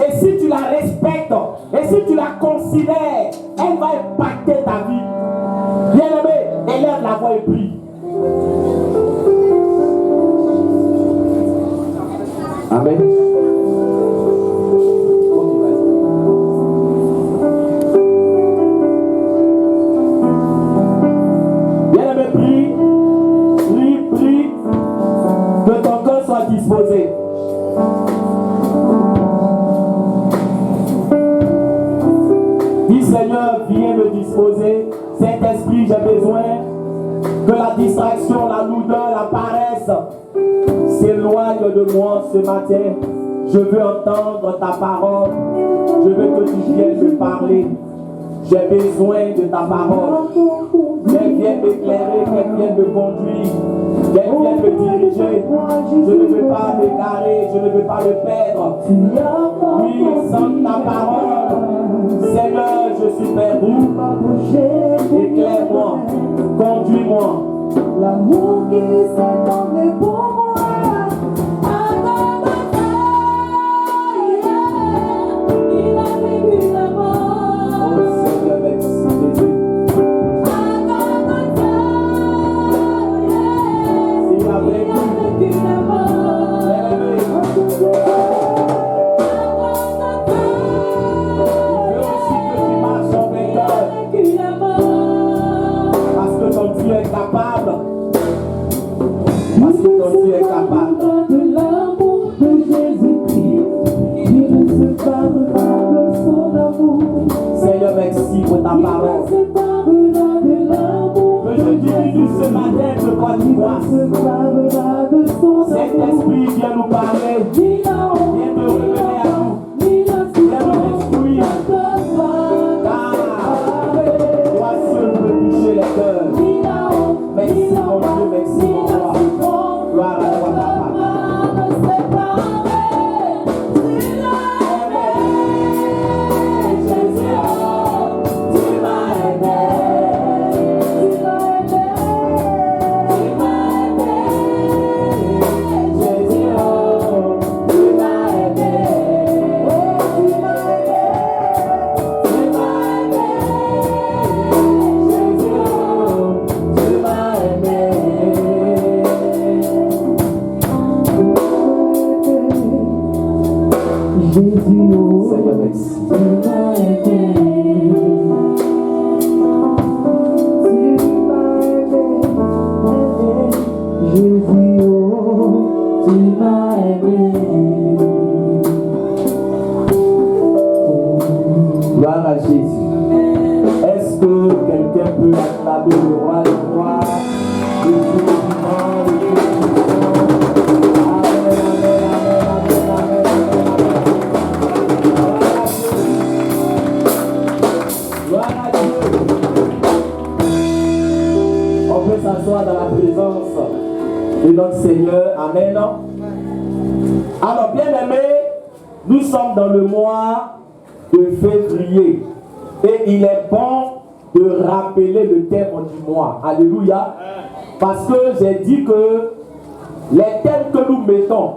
et si tu la respectes, et si tu la considères, elle va impacter ta vie. Bien-aimé, élève la voix et prie. Amen. Bien-aimé, prie, que ton cœur soit disposé. Dis Seigneur, viens me disposer. Saint-Esprit, j'ai besoin que la distraction, la lourdeur, la paresse s'éloigne de moi ce matin. Je veux entendre ta parole. Je veux que tu viennes me parler. J'ai besoin de ta parole. Qu'elle vienne m'éclairer, qu'elle vienne me conduire, qu'elle vienne me diriger. Je ne veux pas m'égarer, je ne veux pas me perdre. Oui, sans ta parole, Seigneur, je suis perdu. Éclaire-moi, conduis-moi. L'amour qui s'est donné pour moi. Seigneur, merci pour ta parole. Que je diminue ce matin de quoi tu vois. Saint-Esprit, viens nous parler. Viens te révéler à nous. Viens nous instruire. Car toi seul peux toucher les cœurs. Merci mon Dieu, merci mon roi. Gloire à toi, papa. Seigneur, merci. Gloire à Jésus. Est-ce que quelqu'un peut acclamer le roi de gloire, le Dieu vivant, le Dieu vivant? Amen, amen, amen, amen, amen. Gloire à Dieu. On peut s'asseoir dans la présence de notre Seigneur. Amen. Alors, bien aimés, nous sommes dans le mois de février. Et il est bon de rappeler le thème du mois. Alléluia. Parce que j'ai dit que les thèmes que nous mettons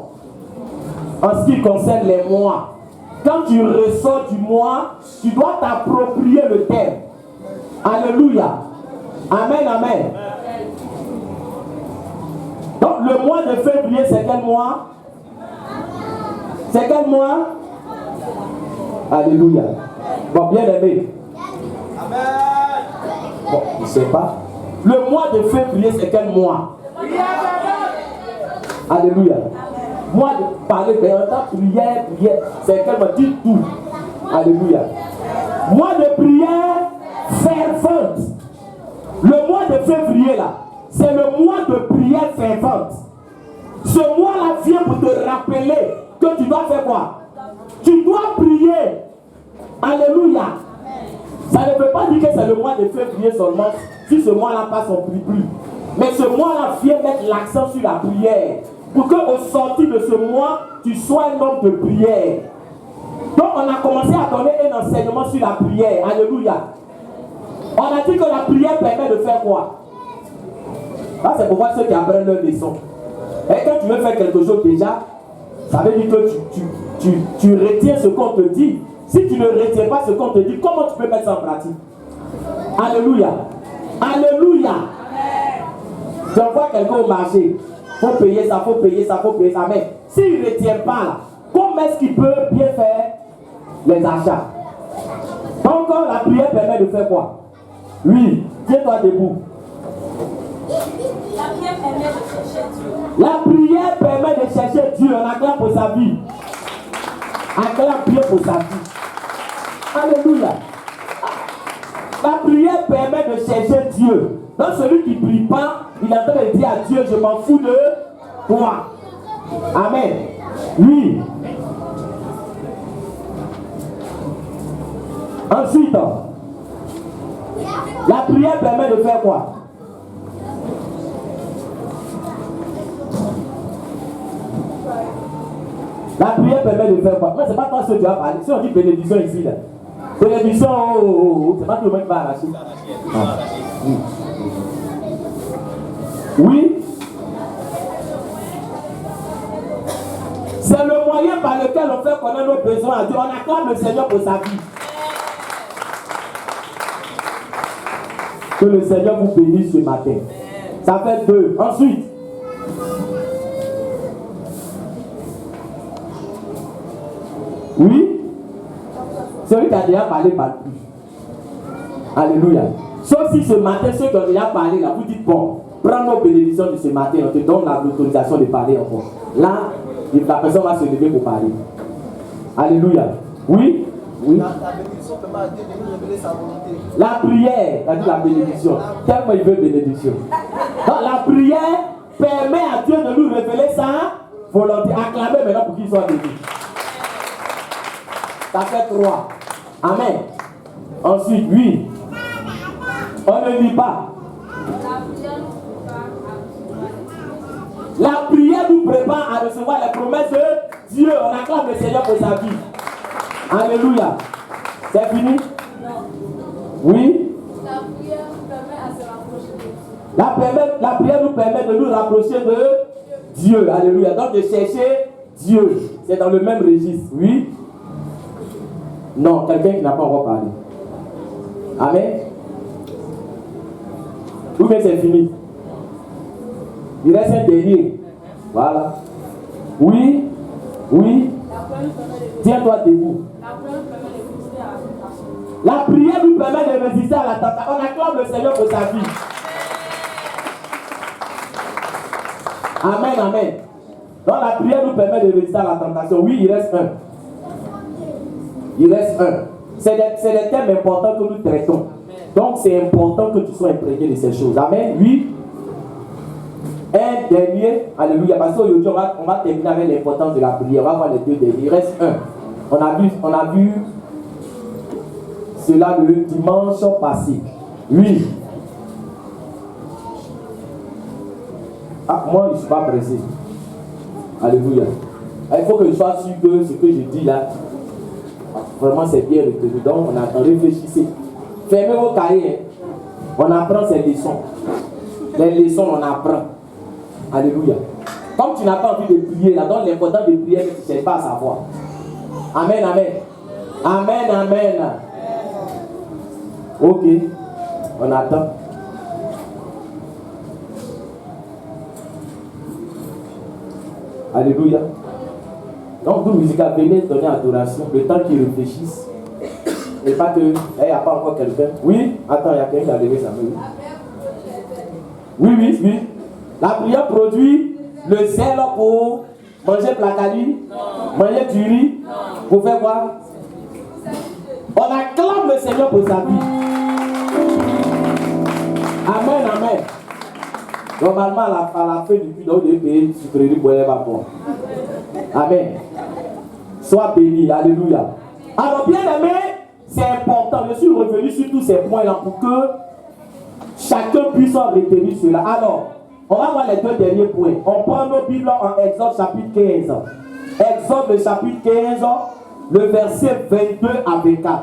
en ce qui concerne les mois, quand tu ressors du mois, tu dois t'approprier le thème. Alléluia. Amen, amen. Donc le mois de février, c'est quel mois? C'est quel mois? Alléluia. Bon, bien aimé. Bon, je ne sais pas. Le mois de février, c'est quel mois? Alléluia. Mois de parler, prière, c'est quel mois? Dites tout. Alléluia. Mois de prière fervente. Le mois de février, là, c'est le mois de prière fervente. Ce mois-là vient pour te rappeler que tu dois faire quoi? Tu dois prier. Alléluia. Ça ne veut pas dire que c'est le mois de février seulement. Si ce mois-là passe, on ne prie plus. Mais ce mois-là vient mettre l'accent sur la prière. Pour qu'au sortir de ce mois, tu sois un homme de prière. Donc on a commencé à donner un enseignement sur la prière. Alléluia. On a dit que la prière permet de faire quoi? Là, c'est pour voir ceux qui apprennent leur leçon. Et quand tu veux faire quelque chose déjà, Ça veut dire que tu retiens ce qu'on te dit. Si tu ne retiens pas ce qu'on te dit, comment tu peux mettre ça en pratique? Alléluia. Alléluia. J'envoie quelqu'un au marché. Il faut payer ça, il faut payer ça, il faut payer ça. Mais s'il ne retient pas là, comment est-ce qu'il peut bien faire les achats? Donc la prière permet de faire quoi? Oui, tiens-toi debout. La prière permet de chercher Dieu. La prière permet de chercher Dieu. On acclame pour sa vie. Acclame Dieu pour sa vie. Alléluia. La prière permet de chercher Dieu. Donc celui qui ne prie pas, il est en train de dire à Dieu, je m'en fous de toi. Amen. Oui. Ensuite, la prière permet de faire quoi? La prière permet de faire quoi? Mais c'est pas toi ce que tu vas parler. Si on dit bénédiction ici, là. Bénédiction, c'est pas tout le monde qui va arracher. Ah. Oui. Oui. C'est le moyen par lequel on fait connaître nos besoins à Dieu. On acclame le Seigneur pour sa vie. Que le Seigneur vous bénisse ce matin. Ça fait 2. Ensuite, oui, celui qui a déjà parlé parle plus. Alléluia. Sauf si ce matin, ceux qui ont déjà parlé, là, vous dites, bon, prends nos bénédictions de ce matin, on te donne l'autorisation de parler encore. Là, la personne va se lever pour parler. Alléluia. Oui? Oui. La bénédiction permet à Dieu de nous révéler sa volonté. La prière, c'est-à-dire la bénédiction. Tellement il veut bénédiction. Donc la prière permet à Dieu de nous révéler sa volonté. Acclamez maintenant pour qu'il soit béni. Ça fait 3. Amen. Ensuite, oui. On ne lit pas. La prière nous prépare à recevoir les promesses de Dieu. On acclame le Seigneur pour sa vie. Alléluia. C'est fini? Non. Oui? La prière permet à se rapprocher de Dieu. La prière nous permet de nous rapprocher de Dieu. Alléluia. Donc de chercher Dieu. C'est dans le même registre. Oui? Non, quelqu'un qui n'a pas encore parlé. Amen. Ou bien c'est fini. Il reste un dernier. Voilà. Oui? Oui? Tiens-toi debout. La prière nous permet de résister à la tentation. On acclame le Seigneur pour sa vie. Amen, amen. Donc la prière nous permet de résister à la tentation. Oui, il reste un. Il reste un. C'est des thèmes importants que nous traitons. Donc c'est important que tu sois imprégné de ces choses. Amen. Oui. Un dernier. Alléluia. Parce qu'aujourd'hui, on va terminer avec l'importance de la prière. On va voir les deux derniers. Il reste un. On a vu cela le dimanche passé. Oui. Ah, moi, je ne suis pas pressé. Alléluia. Il faut que je sois sûr que ce que je dis là, vraiment c'est bien retenu. Donc, on réfléchissez. Fermez vos cahiers. On apprend ces leçons. Les leçons, on apprend. Alléluia. Comme tu n'as pas envie de prier, là, donc l'important de prier, tu ne cherches pas à savoir. Amen, amen. Amen, amen. Ok. On attend. Alléluia. Donc, tout musical, venez donner adoration, le temps qu'ils réfléchissent. Et pas que, il n'y a pas encore quelqu'un. Oui, attends, il y a quelqu'un qui a levé sa main. Oui, oui. La prière produit le zèle pour manger placali, manger du riz, pour faire quoi? On acclame le Seigneur pour sa vie. Amen, amen. Normalement, à la fin du culte, on doit payer sucrerie pour les vapeurs. Amen. Sois béni, alléluia. Alors, bien aimé, c'est important. Je suis revenu sur tous ces points-là pour que chacun puisse retenir cela. Alors, on va voir les deux derniers points. On prend nos Bibles en Exode chapitre 15. Exode le chapitre 15, le verset 22 à 24.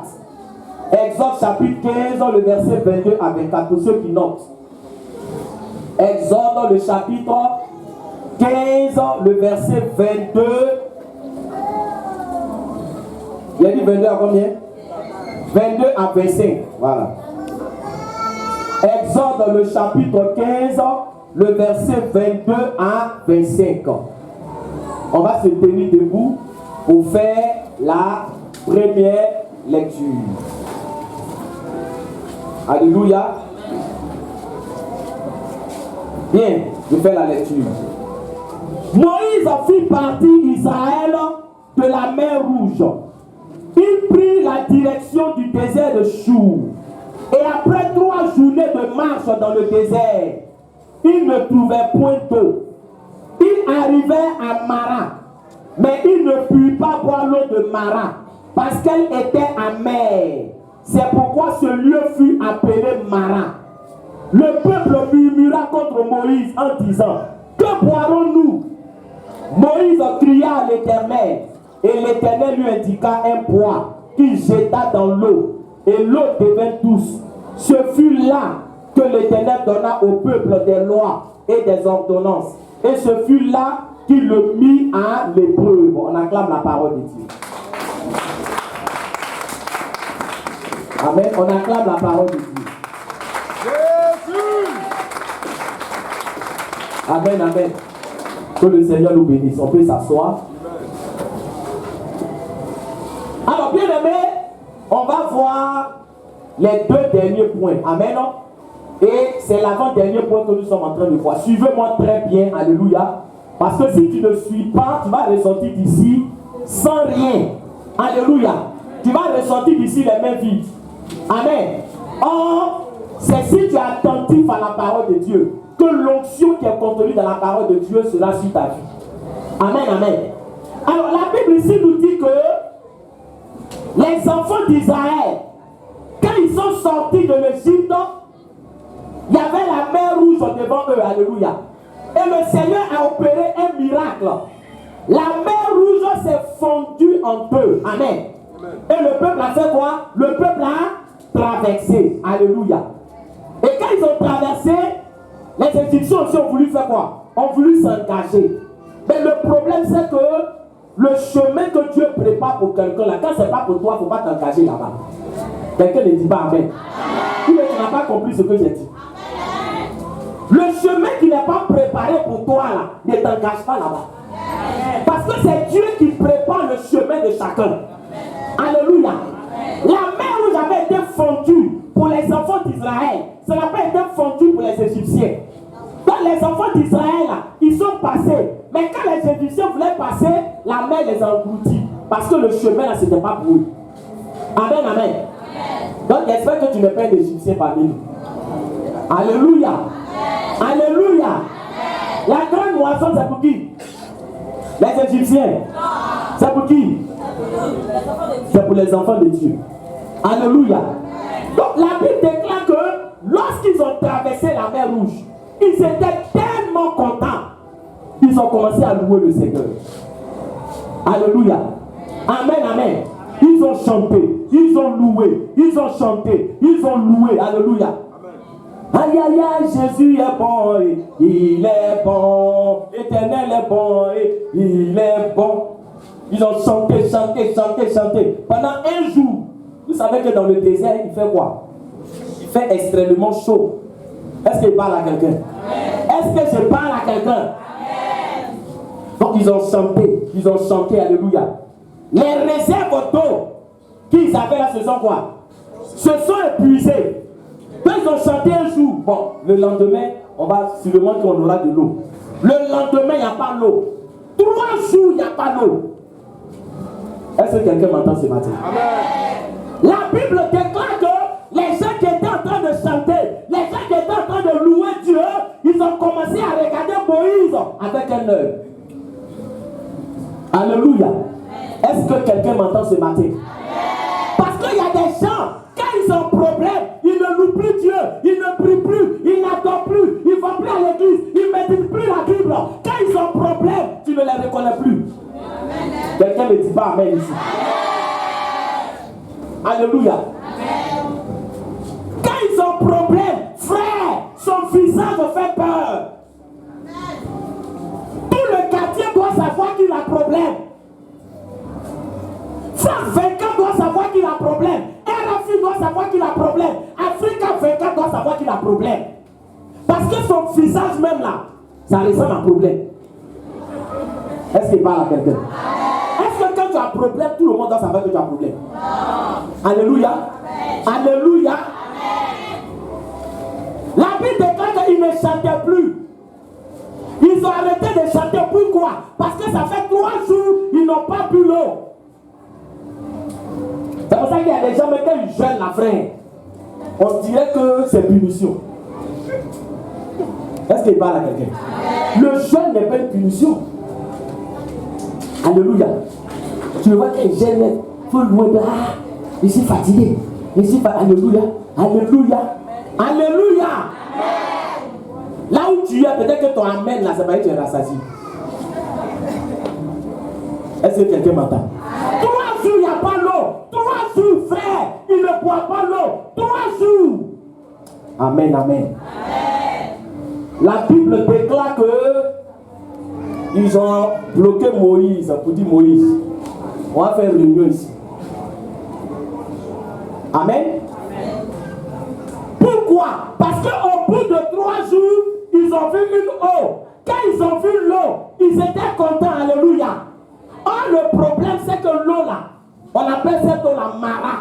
Exode chapitre 15, le verset 22 à 24. Pour ceux qui notent. Exode le chapitre 15, le verset 22 Il a dit 22 à combien? 22 à 25. Voilà. Exode le chapitre 15, le verset 22 à 25. On va se tenir debout pour faire la première lecture. Alléluia. Bien, je fais la lecture. Moïse fit partir Israël de la mer Rouge. Il prit la direction du désert de Chour. Et après 3 journées de marche dans le désert, il ne trouvait point d'eau. Il arrivait à Mara, mais il ne put pas boire l'eau de Mara, parce qu'elle était amère. C'est pourquoi ce lieu fut appelé Mara. Le peuple murmura contre Moïse en disant: que boirons-nous? Moïse cria à l'Éternel, et l'Éternel lui indiqua un poids qu'il jeta dans l'eau, et l'eau devint douce. Ce fut là que l'Éternel donna au peuple des lois et des ordonnances. Et ce fut là qu'il le mit à l'épreuve. On acclame la parole de Dieu. Amen. On acclame la parole de Dieu. Jésus. Amen, amen. Que le Seigneur nous bénisse. On peut s'asseoir. Alors, bien aimé, on va voir les 2 derniers points. Amen. Et c'est l'avant-dernier point que nous sommes en train de voir. Suivez-moi très bien. Alléluia. Parce que si tu ne suis pas, tu vas ressortir d'ici sans rien. Alléluia. Tu vas ressortir d'ici les mains vides. Amen. Or, c'est si tu es attentif à la parole de Dieu que l'onction qui est contenue dans la parole de Dieu sera sur ta vie. Amen, amen. Alors, la Bible ici nous dit que les enfants d'Israël, quand ils sont sortis de l'Égypte, il y avait la mer rouge devant eux. Alléluia. Et le Seigneur a opéré un miracle. La mer rouge s'est fondue en deux. Amen. Et le peuple a fait quoi? Le peuple a traversé. Alléluia. Et quand ils ont traversé, les Égyptiens aussi ont voulu faire quoi? Ont voulu s'engager. Mais le problème, c'est que le chemin que Dieu prépare pour quelqu'un là, quand c'est pas pour toi, il ne faut pas t'engager là-bas. Quelqu'un ne dit pas Amen. Tu n'as pas compris ce que j'ai dit. Le chemin qui n'est pas préparé pour toi là, ne t'engage pas là-bas. Parce que c'est Dieu qui prépare le chemin de chacun. Alléluia. La mer rouge avait été fondue pour les enfants d'Israël. Ça n'a pas été fondu pour les Égyptiens. Donc les enfants d'Israël, ils sont passés. Mais quand les Égyptiens voulaient passer, la mer les a engloutis. Parce que le chemin là, c'était pas pour eux. Amen, amen. Donc j'espère que tu n'es pas un Égyptien parmi nous. Alléluia. Alléluia. La grande moisson, c'est pour qui? Les Égyptiens. C'est pour qui? C'est pour les enfants de Dieu. Alléluia. Donc la Bible déclare que lorsqu'ils ont traversé la mer rouge, ils étaient tellement contents. Ils ont commencé à louer le Seigneur. Alléluia. Amen, amen. Ils ont chanté, ils ont loué, ils ont chanté, ils ont loué. Alléluia. Aïe aïe aïe, Jésus est bon, il est bon, l'Éternel est bon, il est bon. Ils ont chanté, chanté, chanté, chanté. Pendant un jour, vous savez que dans le désert, il fait quoi? Il fait extrêmement chaud. Est-ce qu'il parle à quelqu'un? Est-ce que je parle à quelqu'un? Donc ils ont chanté, alléluia. Les réserves d'eau qu'ils avaient là, ce sont quoi? Se sont épuisées. Quand ils ont chanté un jour, bon, le lendemain, on va sûrement qu'on aura de l'eau. Le lendemain, il n'y a pas l'eau. 3 jours, il n'y a pas l'eau. Est-ce que quelqu'un m'entend ce matin? Amen. La Bible déclare que les gens qui étaient en train de chanter, les gens qui étaient en train de louer Dieu, ils ont commencé à regarder Moïse avec un œil. Alléluia. Est-ce que quelqu'un m'entend ce matin? Parce qu'il y a des gens, quand ils ont un problème, ils ne louent plus Dieu, ils ne prient plus, ils n'adorent plus, ils ne vont plus à l'église, ils ne méditent plus la Bible. Quand ils ont un problème, tu ne les reconnais plus. Quelqu'un ne dit pas Amen ici. Alléluia. Quand ils ont un problème, frère, son visage fait peur. Tout le quartier doit savoir qu'il a un problème. Frère, 24 qu'il a problème. Africa 24 doit savoir qu'il a problème. Parce que son visage même là, ça ressemble à un problème. Est-ce qu'il parle à quelqu'un? Est-ce que quand tu as un problème, tout le monde doit savoir que tu as un problème? Alléluia. Alléluia. La Bible déclare qu'ils ne chantaient plus. Ils ont arrêté de chanter. Pourquoi? Parce que ça fait 3 jours, ils n'ont pas bu l'eau. C'est pour ça qu'il y a des gens, mais quand ils jeûnent la frère, on dirait que c'est punition. Est-ce qu'il parle à quelqu'un? Le jeûne n'est pas une punition. Alléluia. Tu vois qu'il gêne, il faut loin de là. Je suis fatigué. Alléluia. Alléluia. Alléluia. Là où tu es, peut-être que ton amen là, c'est pas que tu es rassasié. Est-ce que quelqu'un m'entend? 3 jours, il n'y a pas l'eau. 3 jours, frère, il ne boit pas l'eau. 3 jours. Amen, amen. La Bible déclare que ils ont bloqué Moïse pour dire Moïse, on va faire une réunion ici. Amen. Pourquoi? Parce qu'au bout de 3 jours, ils ont vu une eau. Quand ils ont vu l'eau, ils étaient contents. Alléluia. Or, le problème, c'est que l'eau là, on appelle cette eau la mara.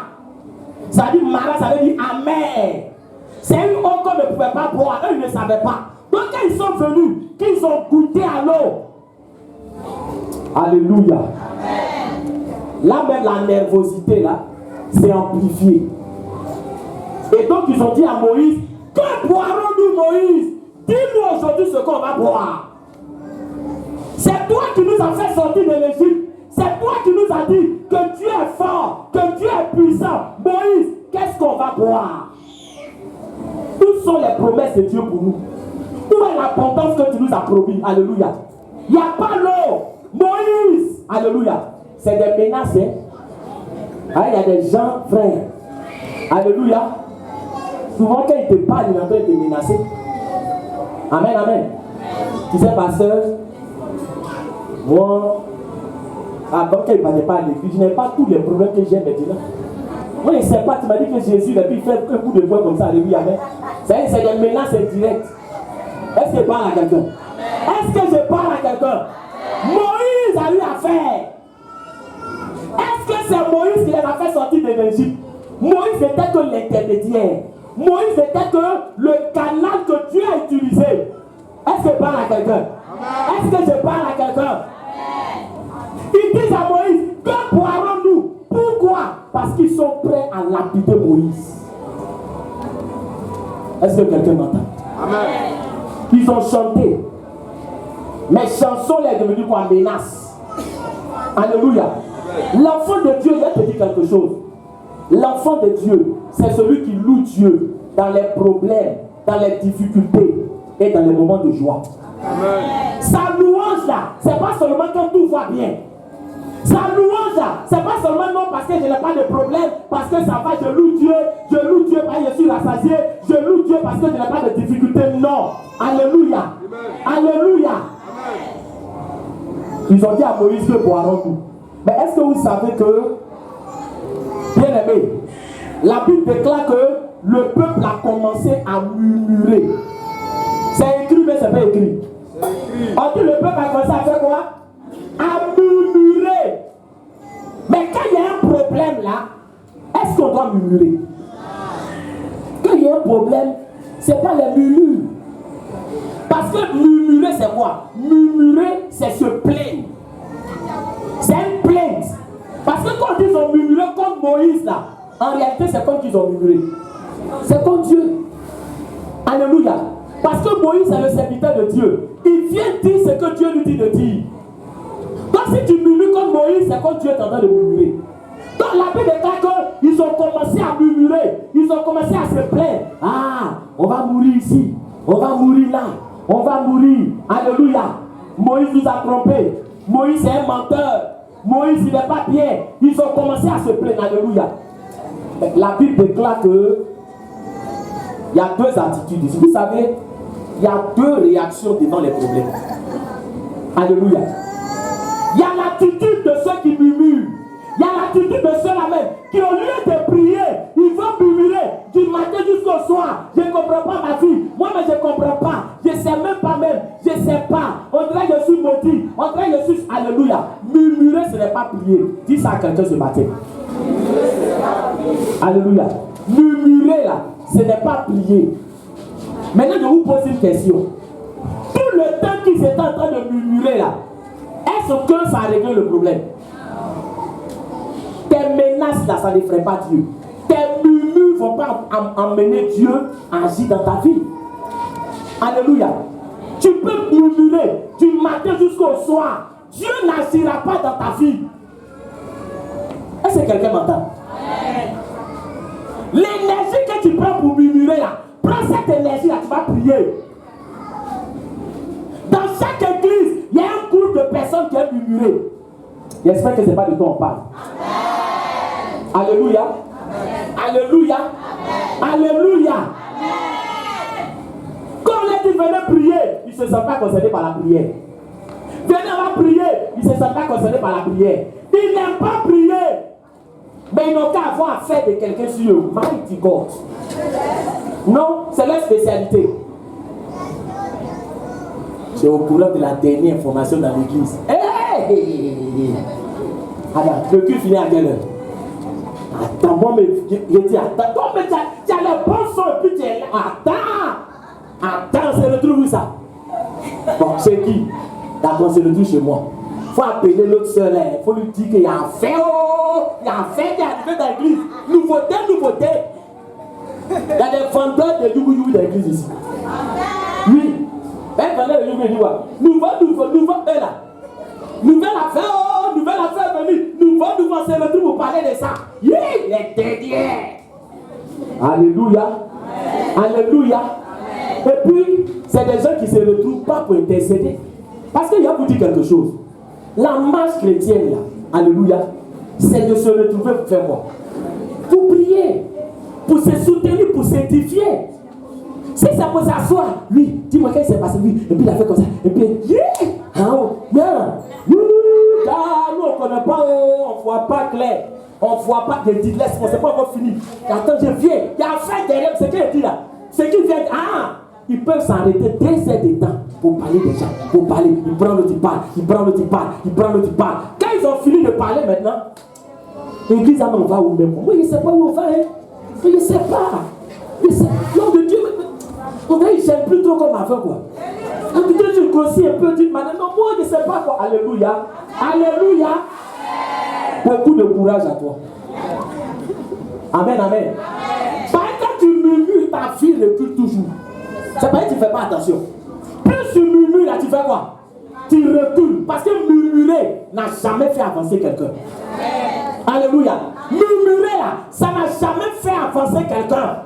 Ça veut dire mara, ça veut dire amer. C'est une eau qu'on ne pouvait pas boire. Eux, ils ne savaient pas. Donc, quand ils sont venus, qu'ils ont goûté à l'eau. Alléluia. Là, même la nervosité là, c'est amplifié. Et donc, ils ont dit à Moïse, que boirons-nous, Moïse? Dis-nous aujourd'hui ce qu'on va boire. C'est toi qui nous as fait sortir de l'Égypte. C'est toi qui nous as dit que Dieu est fort, que Dieu est puissant. Moïse, qu'est-ce qu'on va boire? Où sont les promesses de Dieu pour nous? Où est l'abondance que tu nous as promis? Alléluia. Il n'y a pas l'eau. Moïse, alléluia. C'est des menaces. Hein? Ah, il y a des gens, frères. Alléluia. Souvent, quand ils te parlent, ils entendent te menacer. Amen, amen. Tu sais, pasteur, moi, avant qu'il ne parlait pas à l'église, je n'ai pas tous les problèmes que j'ai maintenant. Moi, je ne sais pas, tu m'as dit que Jésus, et puis il fait un coup de poing comme ça, alléluia, amen. C'est des menaces indirectes. Est-ce que je parle à quelqu'un? Est-ce que je parle à quelqu'un? Moïse a eu affaire. Est-ce que c'est Moïse qui les a fait sortir de l'Égypte? Moïse n'était que l'intermédiaire. Moïse n'était que le canal que Dieu a utilisé. Est-ce que je parle à quelqu'un? Est-ce que je parle à quelqu'un? Ils disent à Moïse, que boirons-nous? Pourquoi? Parce qu'ils sont prêts à lapider Moïse. Est-ce que quelqu'un m'entend? Amen. Ils ont chanté. Mais chanson est devenue quoi? Menace. Alléluia. L'enfant de Dieu, je vais te dire quelque chose. L'enfant de Dieu, c'est celui qui loue Dieu dans les problèmes, dans les difficultés et dans les moments de joie. Amen. Sa louange là, c'est pas seulement quand tout va bien. Sa louange là, c'est pas seulement non parce que je n'ai pas de problème, parce que ça va, je loue Dieu parce que je suis rassasié, je loue Dieu parce que je n'ai pas de difficultés. Non. Alléluia. Amen. Alléluia. Amen. Ils ont dit à Moïse que boirons-nous. Mais est-ce que vous savez que, bien aimé, la Bible déclare que le peuple a commencé à murmurer. C'est écrit, mais c'est pas écrit. On dit le peuple a commencé à faire quoi? À murmurer. Mais quand il y a un problème là, est-ce qu'on doit murmurer? Quand il y a un problème, ce n'est pas les murmures. Parce que murmurer, c'est quoi? Murmurer, c'est se plaindre. C'est une plainte. Parce que quand ils ont murmuré contre Moïse là, en réalité, c'est comme qu'ils ont murmuré. C'est comme Dieu. Alléluia. Parce que Moïse est le serviteur de Dieu. Il vient dire ce que Dieu lui dit de dire. Donc si tu murmures comme Moïse, c'est comme Dieu est en train de murmurer. Donc la Bible déclare qu'ils ont commencé à murmurer. Ils ont commencé à se plaindre. Ah, on va mourir ici. On va mourir là. On va mourir. Alléluia. Moïse nous a trompés. Moïse est un menteur. Moïse il n'est pas bien. Ils ont commencé à se plaindre. Alléluia. La Bible déclare que il y a 2 attitudes. Vous savez, il y a 2 réactions devant les problèmes. Alléluia. Il y a l'attitude de ceux qui murmurent. Il y a l'attitude de ceux-là même qui, au lieu de prier, ils vont murmurer. matin jusqu'au soir. Je ne comprends pas ma vie. Moi-même, je ne comprends pas. Je ne sais même pas même. Je ne sais pas. On dirait que je suis maudit. On dirait que je suis... Alléluia. Murmurer, ce n'est pas prier. Dis ça à quelqu'un ce matin. Alléluia. Murmurer là, ce n'est pas prier. Maintenant, je vous pose une question. Tout le temps qu'ils étaient en train de murmurer là, est-ce que ça a réglé le problème? Tes menaces là, ça ne ferait pas Dieu. Tes murmures ne vont pas emmener Dieu à agir dans ta vie. Alléluia. Tu peux murmurer du matin jusqu'au soir. Dieu n'agira pas dans ta vie. Est-ce que quelqu'un m'entend? L'énergie que tu prends pour murmurer là, prends cette énergie là, tu vas prier. Dans chaque église, il y a un groupe de personnes qui aiment murmurer. J'espère que ce n'est pas de toi on parle. Amen. Alléluia. Amen. Alléluia. Amen. Alléluia. Amen. Quand les gens venaient prier, ils ne se sentent pas concernés par la prière. Venez on va prier, ils ne se sentent pas concernés par la prière. Ils n'aiment pas prier. Mais ils n'ont qu'à avoir affaire de quelqu'un sur eux. Mighty God. Non, c'est leur spécialité. C'est au courant de la dernière information dans l'église. Alors, le culte finit à quelle heure? Attends, moi, je dis, attends, toi, mais tu as le bon son et puis tu es là. Attends, c'est le truc où ça? Bon, c'est qui? D'accord, c'est le truc chez moi. Il faut appeler l'autre soeur, il faut lui dire qu'il y a affaire, il y a affaire qui est arrivé dans l'église. Nouveauté. Il y a des vendeurs de yougou dans l'église ici. Oui. Un vendeur de yougou, il dit quoi? Nouveau, là. Nouvelle affaire venue. Nouveau, c'est le truc pour parler de ça. Yeah, les derniers. Alléluia. Amen. Alléluia. Amen. Et puis, c'est des gens qui se retrouvent pas pour intercéder. Parce qu'il y a vous dire quelque chose. La marche chrétienne, là, alléluia, c'est de se retrouver pour faire quoi? Pour prier, pour se soutenir, pour s'édifier. Si ça peut s'asseoir, lui, dis-moi qu'est-ce qui s'est passé, lui, et puis il a fait comme ça, et puis, nous on ne connaît pas, on ne voit pas clair, on ne voit pas de dire, laisse-moi, c'est pas encore fini. Attends, je viens, il y a affaire derrière, c'est qui dit là? C'est qui vient, ils peuvent s'arrêter 2 heures de temps pour parler des gens, pour parler, ils prennent le parle. Quand ils ont fini de parler maintenant, l'église, on va où même? Oui, je ne sais pas où on va, hein. Je ne sais pas. Nom de Dieu, on ne gêne plus trop comme avant, quoi. En tout cas, tu grossis un peu, tu te demandes, non, moi, je ne sais pas quoi. Alléluia. Alléluia. Beaucoup de courage à toi. Amen. Par quand tu murmures, ta fille recule toujours. C'est pas que tu ne fais pas attention. Plus tu murmures, là, tu fais quoi? Tu recules. Parce que murmurer n'a jamais fait avancer quelqu'un. Alléluia. Murmurer, là, ça n'a jamais fait avancer quelqu'un.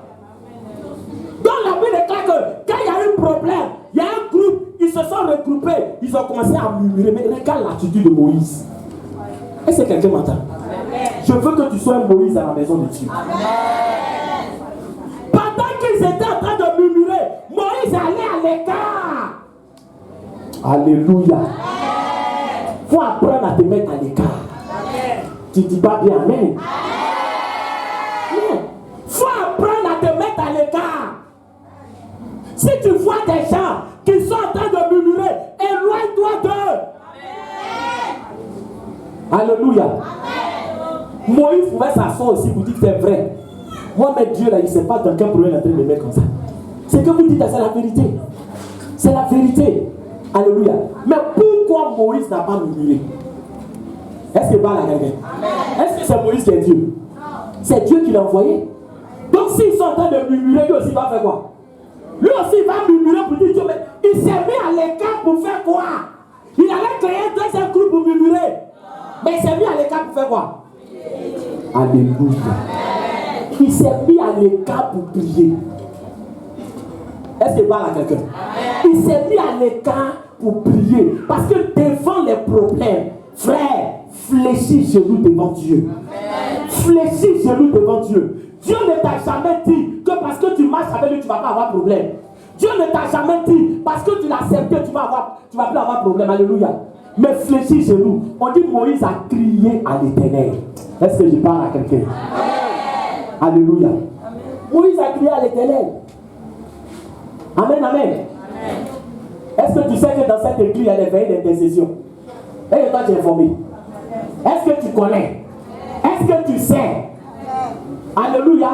Dans la Bible déclare que quand il y a eu un problème, il y a un groupe, ils se sont regroupés, ils ont commencé à murmurer. Mais regarde l'attitude de Moïse. Est-ce que quelqu'un m'entend? Je veux que tu sois un Moïse dans la maison de Dieu. Pendant qu'ils étaient en train de murmurer, Moïse allait à l'écart. Alléluia. Il faut apprendre à te mettre à l'écart. Tu ne dis pas bien amen. Il faut apprendre à te mettre à l'écart. Si tu vois des gens qui sont en train de murmurer, éloigne-toi d'eux. Alléluia. Moïse pouvait s'asseoir aussi pour dire que c'est vrai. Moi, mais Dieu, là, il ne sait pas dans quel problème il est en train de me mettre comme ça. C'est que vous dites, c'est la vérité. C'est la vérité. Alléluia. Mais pourquoi Moïse n'a pas murmuré? Est-ce qu'il parle à quelqu'un? Est-ce que c'est Moïse qui est Dieu? C'est Dieu qui l'a envoyé. Donc s'ils sont en train de murmurer, lui aussi il va faire quoi? Lui aussi il va murmurer pour dire Dieu, mais il s'est mis à l'écart pour faire quoi? Il allait créer 2 groupe pour murmurer. Mais il s'est mis à l'écart pour faire quoi? Alléluia. Il s'est mis à l'écart pour prier. Est-ce qu'il parle à quelqu'un? Il s'est mis à l'écart pour prier. Parce que devant les problèmes, frère, fléchis genoux devant Dieu. Fléchis genoux devant Dieu. Dieu ne t'a jamais dit que parce que tu marches avec lui, tu ne vas pas avoir problème. Dieu ne t'a jamais dit parce que tu l'as accepté, tu vas plus avoir problème. Alléluia. Mais fléchis genoux. On dit Moïse a crié à l'Éternel. Est-ce que je parle à quelqu'un? Alléluia. Moïse a crié à l'Éternel. Amen, amen. Est-ce que tu sais que dans cette église, il y a des veillées d'intercession? Et toi, tu es informé. Est-ce que tu connais? Est-ce que tu sais? Alléluia.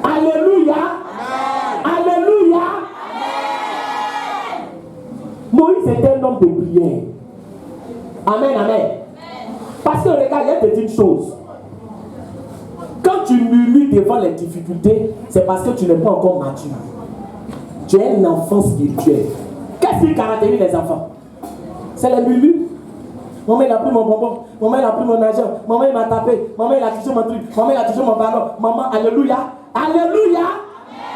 Alléluia. Alléluia. Moïse était un homme de prière. Amen, amen. Parce que regarde, je te dis une chose. Quand tu murmures devant les difficultés, c'est parce que tu n'es pas encore mature. Tu es un enfant spirituel. Qu'est-ce qui caractérise les enfants? C'est les murmures. Maman, il a pris mon bonbon. Maman, il a pris mon argent. Maman, il m'a tapé. Maman, il a touché mon truc. Maman, il a touché mon ballon. Maman, alléluia. Alléluia.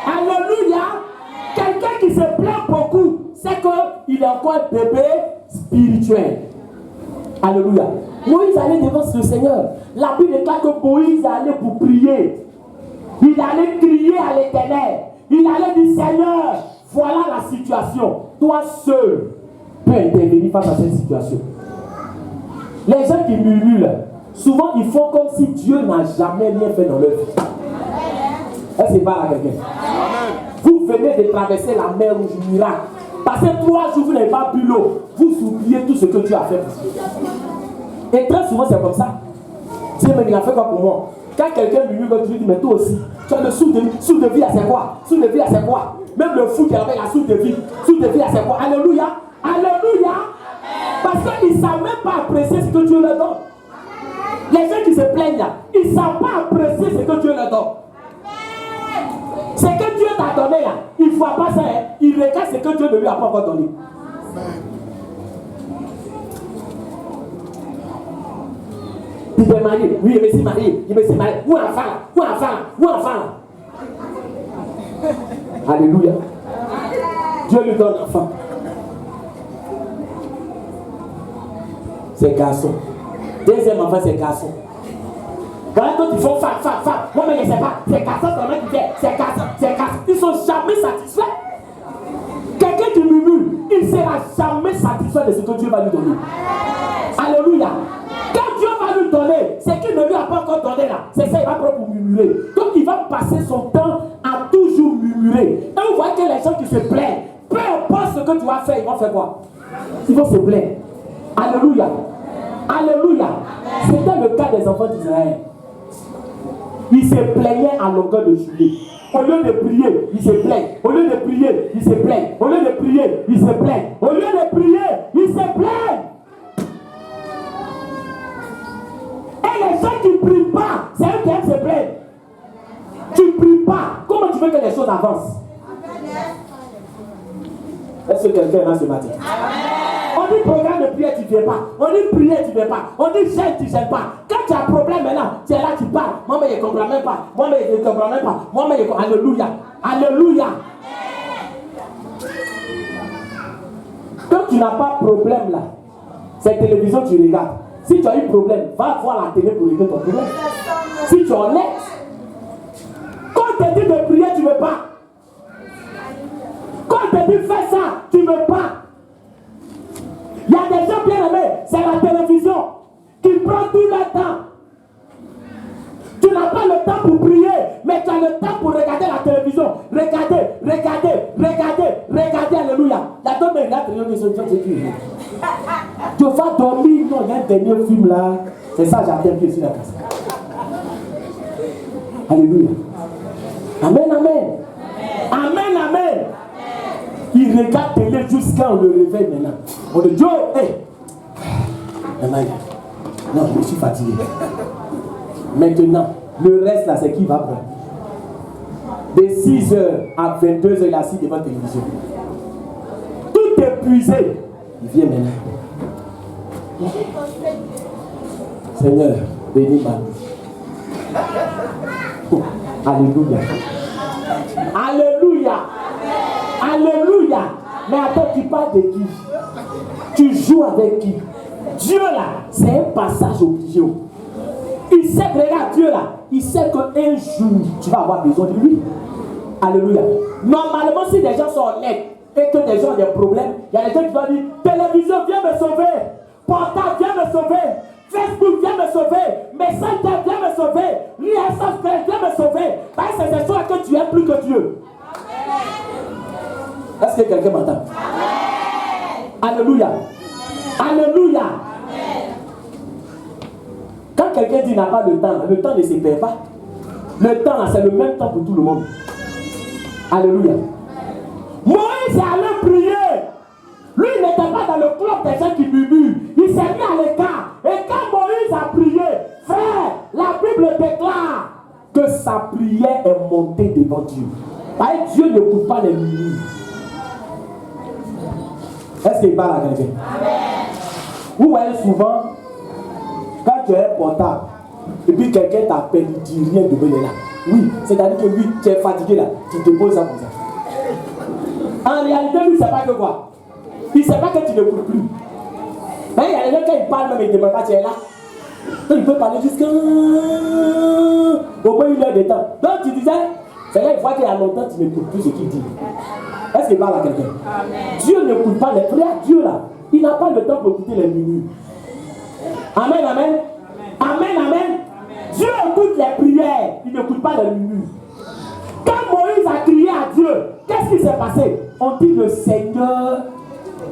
Alléluia. Quelqu'un qui se plaint beaucoup, c'est qu'il est encore un bébé spirituel. Alléluia. Moïse allait devant le Seigneur. La Bible déclare que Moïse allait pour prier. Il allait crier à l'Éternel. Il allait dire, Seigneur, voilà la situation. Toi seul peux intervenir face à cette situation. Les gens qui murmurent, souvent ils font comme si Dieu n'a jamais rien fait dans leur vie. Est-ce que c'est pas à quelqu'un? Vous venez de traverser la mer rouge miracle. Passez 3 jours, vous n'avez pas bu l'eau. Vous oubliez tout ce que Dieu a fait pour vous. Et très souvent c'est comme ça. Dieu même il a fait quoi pour moi? Quand quelqu'un murmure, tu lui dis, mais toi aussi, tu as le souffle de vie, c'est quoi? Souffle de vie, c'est quoi? Même le fou qui avait la souffle de vie, c'est quoi? Alléluia! Alléluia! Parce qu'ils ne savent même pas apprécier ce que Dieu leur donne. Les gens qui se plaignent là, ils ne savent pas apprécier ce que Dieu leur donne. Ce que Dieu t'a donné là, il ne voit pas ça, hein. Il regarde ce que Dieu ne lui a pas encore donné. Il est marié, oui, il me suis marié, Où enfant? Alléluia. Dieu lui donne enfant. C'est garçon. Deuxième enfant, c'est garçon. Voilà, d'autres ils font femme. Moi, mais je ne sais pas. C'est garçon, c'est le mec qui fait. C'est garçon. Ils ne sont jamais satisfaits. Quelqu'un qui murmure, il ne sera jamais satisfait de ce que Dieu va lui donner. Alléluia. Quand Dieu va lui donner, ce qu'il ne lui a pas encore donné là, c'est ça, il va prendre pour murmurer. Donc il va passer son temps à toujours murmurer. Et vous voyez que les gens qui se plaignent, peu importe ce que tu vas faire, ils vont faire quoi? Ils vont se plaindre. Alléluia. Alléluia. C'était le cas des enfants d'Israël. Ils se plaignaient à longueur de journée. Au lieu de prier, ils se plaignent. Au lieu de prier, ils se plaignent. Au lieu de prier, ils se plaignent. Au lieu de prier, ils se plaignent. Et les gens qui ne prient pas, c'est eux qui aiment se plaindre. Tu ne pries pas. Comment tu veux que les choses avancent? Est-ce que quelqu'un est là ce matin? On dit programme de prière, tu ne viens pas. On dit prière, tu ne viens pas. On dit gêne, tu ne gênes pas. Quand tu as un problème maintenant, tu es là, tu parles. Moi, mais je ne comprends même pas. Moi, mais je ne comprends même pas. Moi, mais je comprends. Alléluia. Alléluia. Quand tu n'as pas de problème là, cette télévision, tu regardes. Si tu as eu problème, va voir la télé pour régler ton problème. Si tu es honnête, quand on te dit de prier, tu ne veux pas. Quand on te dit fais ça, tu ne veux pas. Il y a des gens bien aimés, c'est la télévision qui prend tout le temps. Tu n'as pas le temps pour prier, mais tu as le temps pour regarder la télévision. Regardez, alléluia. La donne de la télévision, tu vas dormir, non, il y a un dernier film là. C'est ça, j'attends que sur la casse. Alléluia. Amen, amen. Amen, amen. Il regarde télé jusqu'à on le réveille maintenant. On dit, Dieu, non, je suis fatigué. Maintenant, le reste là, c'est qui va prendre. De 6h à 22h, il est assis devant la télévision. Tout épuisé. Il vient maintenant. Seigneur, bénis ma vie. Alléluia. Alléluia. Alléluia. Mais attends, tu parles de qui? Tu joues avec qui? Dieu là, c'est un passage obligé. Il sait que, regarde, Dieu là, il sait qu'un jour, tu vas avoir besoin de lui. Alléluia. Normalement, si des gens sont honnêtes et que des gens ont des problèmes, il y a des gens qui vont dire, télévision, viens me sauver. Portable, viens me sauver. Facebook, viens me sauver. Messenger, viens me sauver. L'ISF, viens me sauver. Parce que c'est ça que tu aimes plus que Dieu. Est-ce que quelqu'un m'entend? Alléluia. Alléluia. Quand quelqu'un dit qu'il n'a pas le temps ne se perd pas. Le temps, là, c'est le même temps pour tout le monde. Alléluia. Moïse est allé prier. Lui, il n'était pas dans le club des gens qui murmurent. Il s'est mis à l'écart. Et quand Moïse a prié, frère, la Bible déclare que sa prière est montée devant Dieu. Parce que Dieu ne coupe pas les murmures. Est-ce qu'il parle à quelqu'un? Vous voyez souvent, quand tu es portable, et puis quelqu'un t'appelle, il dit rien de venir là. Oui, c'est-à-dire que lui, tu es fatigué là, tu te poses ça comme ça. En réalité, lui, il ne sait pas que quoi. Il ne sait pas que tu ne cours plus. Mais il y a des gens, quand ils parlent, même ils ne demandent pas, tu es là. Donc, il peut parler jusqu'à au moins 1 heure de temps. Donc, tu disais, c'est là, une fois qu'il y a longtemps, tu ne cours plus ce qu'il dit. Est-ce qu'il parle à quelqu'un? Dieu ne court pas les frères. Dieu, là, il n'a pas le temps pour écouter les minutes. Amen, amen. Amen, amen. Dieu écoute les prières, il n'écoute pas les minutes. Quand Moïse a crié à Dieu, qu'est-ce qui s'est passé? On dit le Seigneur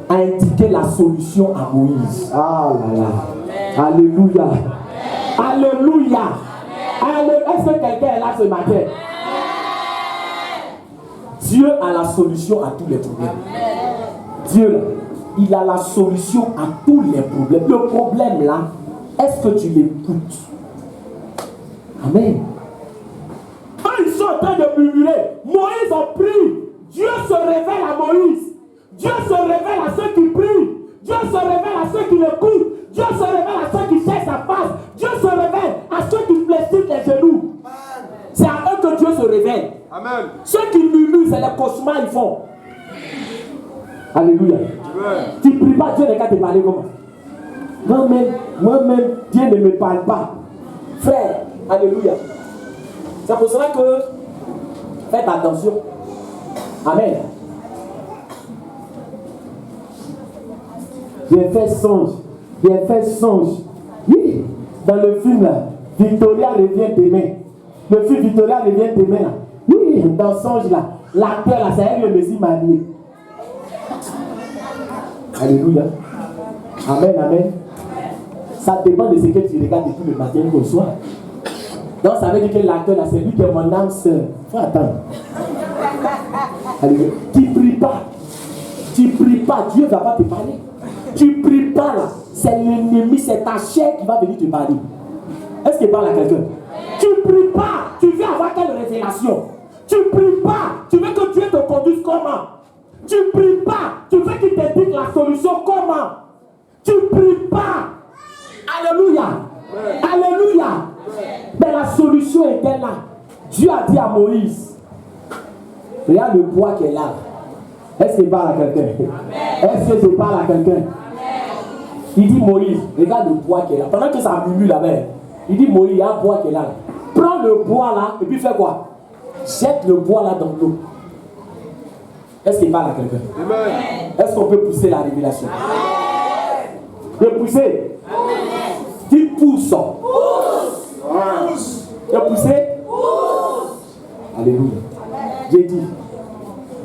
a indiqué la solution à Moïse. Ah là là. Alléluia. Alléluia. Est-ce que quelqu'un est là ce matin? Dieu a la solution à tous les problèmes. Dieu, là, il a la solution à tous les problèmes. Le problème là, est-ce que tu l'écoutes? Amen. Quand ils sont en train de murmurer, Moïse a pris. Dieu se révèle à Moïse. Dieu se révèle à ceux qui prient. Dieu se révèle à ceux qui l'écoutent. Dieu se révèle à ceux qui cherchent sa face. Dieu se révèle à ceux qui fléchissent les genoux. C'est à eux que Dieu se révèle. Amen. Ceux qui murmurent, c'est les cauchemars ils font. Alléluia. Amen. Tu ne pries pas, Dieu n'est qu'à te parler comment? Moi-même, Dieu ne me parle pas. Frère, alléluia. C'est pour cela que faites attention. Amen. J'ai fait songe. Oui, dans le film là, Victoria revient demain. Le film Victoria revient demain là. Oui, dans songe là, l'acteur là, c'est elle le Messie marié. Alléluia. Amen, amen. Ça dépend de ce que tu regardes depuis le matin au soir. Donc ça veut dire que l'acteur là, c'est lui qui est mon âme sœur. Faut attendre. Alléluia. Tu pries pas, Dieu ne va pas te parler. Tu pries pas là, c'est l'ennemi, c'est ta chair qui va venir te parler. Est-ce qu'il parle à quelqu'un? Tu pries pas, tu veux avoir quelle révélation? Tu pries pas, tu veux que Dieu te conduise comment? Tu pries pas, tu veux qu'il te dise la solution comment? Tu pries pas. Alléluia. Alléluia. Mais la solution était là. Dieu a dit à Moïse, regarde le bois qui est là. Est-ce qu'il parle à quelqu'un? Est-ce que je parle à quelqu'un? Il dit Moïse, regarde le bois qui est là. Pendant que ça murmure là-bas, il dit Moïse, il y a un bois qui est là. Prends le bois là et puis fais quoi? Jette le bois là dans l'eau. Est-ce qu'il parle à quelqu'un? Est-ce qu'on peut pousser la révélation? De pousser. Tu pousses. De pousser. Alléluia. J'ai dit,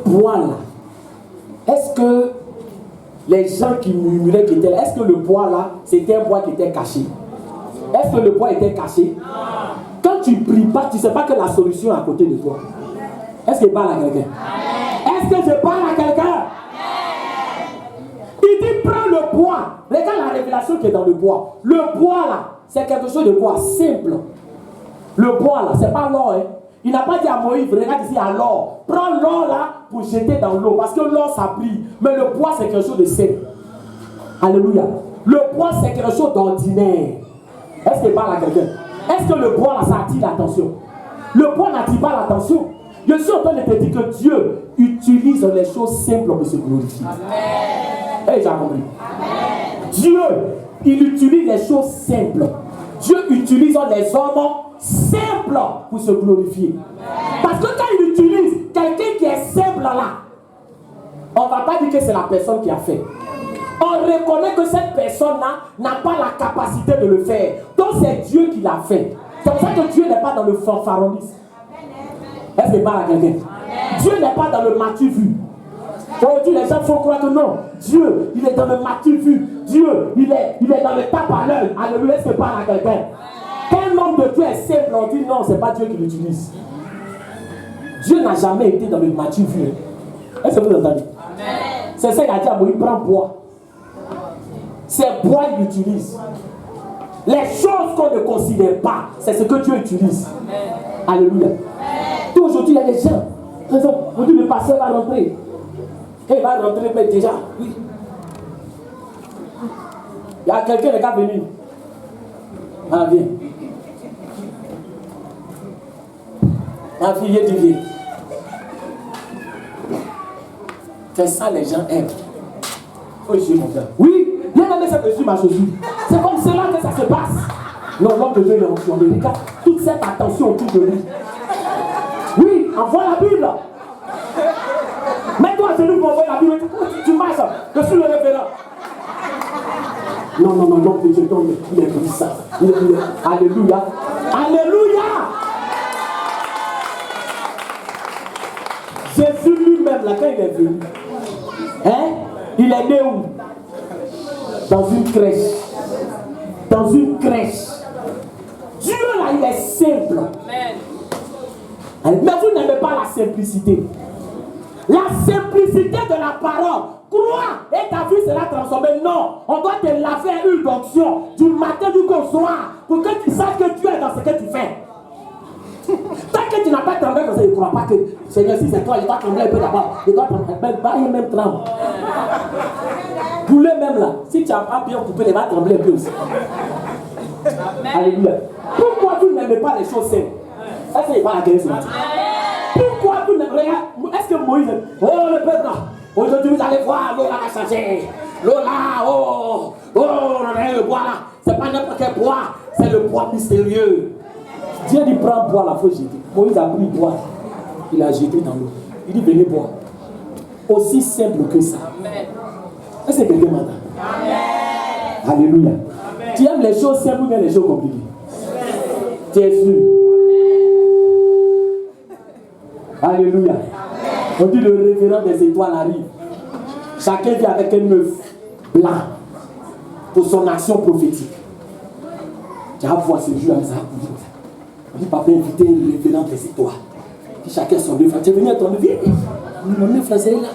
bois là. Est-ce que les gens qui murmuraient qui étaient là, est-ce que le bois là, c'était un bois qui était caché? Est-ce que le bois était caché? Quand tu ne pries pas, tu ne sais pas que la solution est à côté de toi. Est-ce que je parle à quelqu'un? Est-ce que je parle à quelqu'un? Il dit prends le bois. Regarde la révélation qui est dans le bois. Le bois là, c'est quelque chose de quoi? Simple. Le bois là, c'est pas l'or. Hein. Il n'a pas dit à Moïse, regarde ici à l'or. Prends l'or là pour jeter dans l'eau. Parce que l'or ça brille. Mais le bois c'est quelque chose de simple. Alléluia. Le bois c'est quelque chose d'ordinaire. Est-ce qu'il parle à quelqu'un? Est-ce que le bois là ça attire l'attention? Le bois n'attire pas l'attention. Je suis en train de te dire que Dieu utilise les choses simples pour se glorifier. Amen. Hey, j'ai compris. Amen. Dieu, il utilise les choses simples. Dieu utilise les hommes simples pour se glorifier. Amen. Parce que quand il utilise quelqu'un qui est simple là, on ne va pas dire que c'est la personne qui a fait. on reconnaît que cette personne-là n'a pas la capacité de le faire. Donc c'est Dieu qui l'a fait. C'est pour ça que Dieu n'est pas dans le fanfaronnisme. Est-ce que je parle à quelqu'un? Dieu n'est pas dans le matu-vu. Aujourd'hui, les gens font croire que non. Dieu, il est dans le matu-vu. Dieu, il est dans le tape à l'œil. Alléluia, est-ce que je parle à quelqu'un? Quand l'homme de Dieu est simple, on dit non, c'est pas Dieu qui l'utilise. Dieu n'a jamais été dans le matu-vu. Est-ce que vous entendez? C'est ça qu'il a dit à Moïse, prends bois. C'est bois qu'il utilise. Les choses qu'on ne considère pas, c'est ce que Dieu utilise. Alléluia. Tout aujourd'hui, il y a des gens. On dit le pasteur va rentrer. Et il va rentrer, mais déjà, oui. Il y a quelqu'un qui est venu. Ah, viens. Ma fille est divine. C'est ça, les gens aiment. Oh, je mon frère. Oui, viens donner cette chaussure, ma chaussure. C'est comme cela que ça se passe. Non, l'homme de Dieu, il est en regarde toute cette attention autour de lui. Oui, envoie la Bible. Mets-toi à celui pour envoyer la Bible. Tu marches, je suis le révérend. Non, l'homme de Dieu, il est puissant. Alléluia. Alléluia. Jésus lui-même, là, quand il est venu, hein, il est né où? Dans une crèche. Dans une crèche. Dieu, là, il est simple. Mais vous n'aimez pas la simplicité. La simplicité de la parole. Crois et ta vie sera transformée. Non, on doit te laver à une onction du matin jusqu'au soir pour que tu saches que Dieu est dans ce que tu fais. Tant que tu n'as pas tremblé comme ça, il ne croit pas que Seigneur, si c'est toi, il doit trembler un peu d'abord. Il doit trembler, même tremble. Poulet même là, si tu n'as pas bien coupé, il va trembler un peu aussi. Alléluia. Pourquoi vous n'aimez pas les choses simples? Est-ce qu'il n'est pas la guerre ce matin? Pourquoi vous n'aimez pas? Est-ce que Moïse, oh le peuple là, aujourd'hui vous allez voir, l'eau là va changer. L'eau là, le bois là, c'est pas n'importe quel bois, c'est le bois mystérieux. Dieu dit prends bois là, il faut jeter. Moïse a pris bois, il a jeté dans l'eau. Il dit venez boire. Aussi simple que ça. Est-ce que quelqu'un m'entend? Alléluia. Amen. Tu aimes les choses simples ou bien les choses compliquées? Tu es sûr? Alléluia. On dit le révérend des étoiles arrive. Chacun vient avec un œuf blanc pour son action prophétique. Tu vas voir ce jour avec ça. On dit papa inviter le révérend des étoiles. Puis chacun son œuf. Tu es venu à ton œuf. Mon œuf là, c'est là.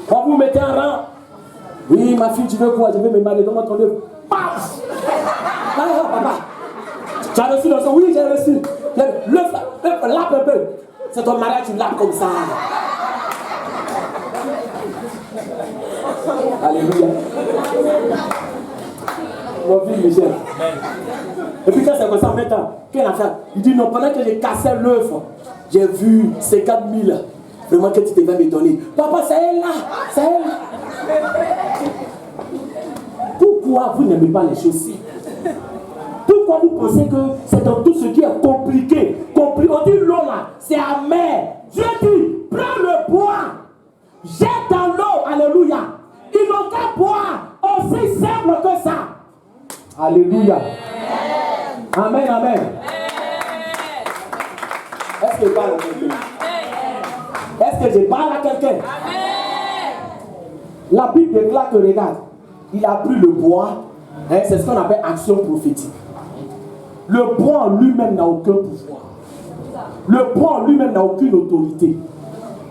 Quand vous mettez en rang. Oui, ma fille, tu veux quoi? Je veux me marier. Donne-moi ton œuf. Paf! Là, papa. Tu as reçu le son? Oui, j'ai reçu. L'œuf là, lappe un peu. C'est ton mariage, tu lappes comme ça. Alléluia. Mon fils Michel. Et puis quand c'est comme ça, en même temps, quelle affaire? Il dit non, pendant que j'ai cassé l'œuf, j'ai vu 50 000. Vraiment que tu devais me donner. Papa, c'est elle là. C'est elle. Pourquoi vous n'aimez pas les choses simples? Pourquoi vous pensez que c'est dans tout ce qui est compliqué? On dit l'eau là, c'est amer. Dieu dit, prends le bois, jette dans l'eau, alléluia. Il n'ont qu'à boire aussi simple que ça. Alléluia. Amen, amen. Est-ce que je parle à quelqu'un? Est-ce que je parle à quelqu'un? La Bible déclare que, regarde, il a pris le bois, hein, c'est ce qu'on appelle action prophétique. Le bois en lui-même n'a aucun pouvoir. Le bois en lui-même n'a aucune autorité.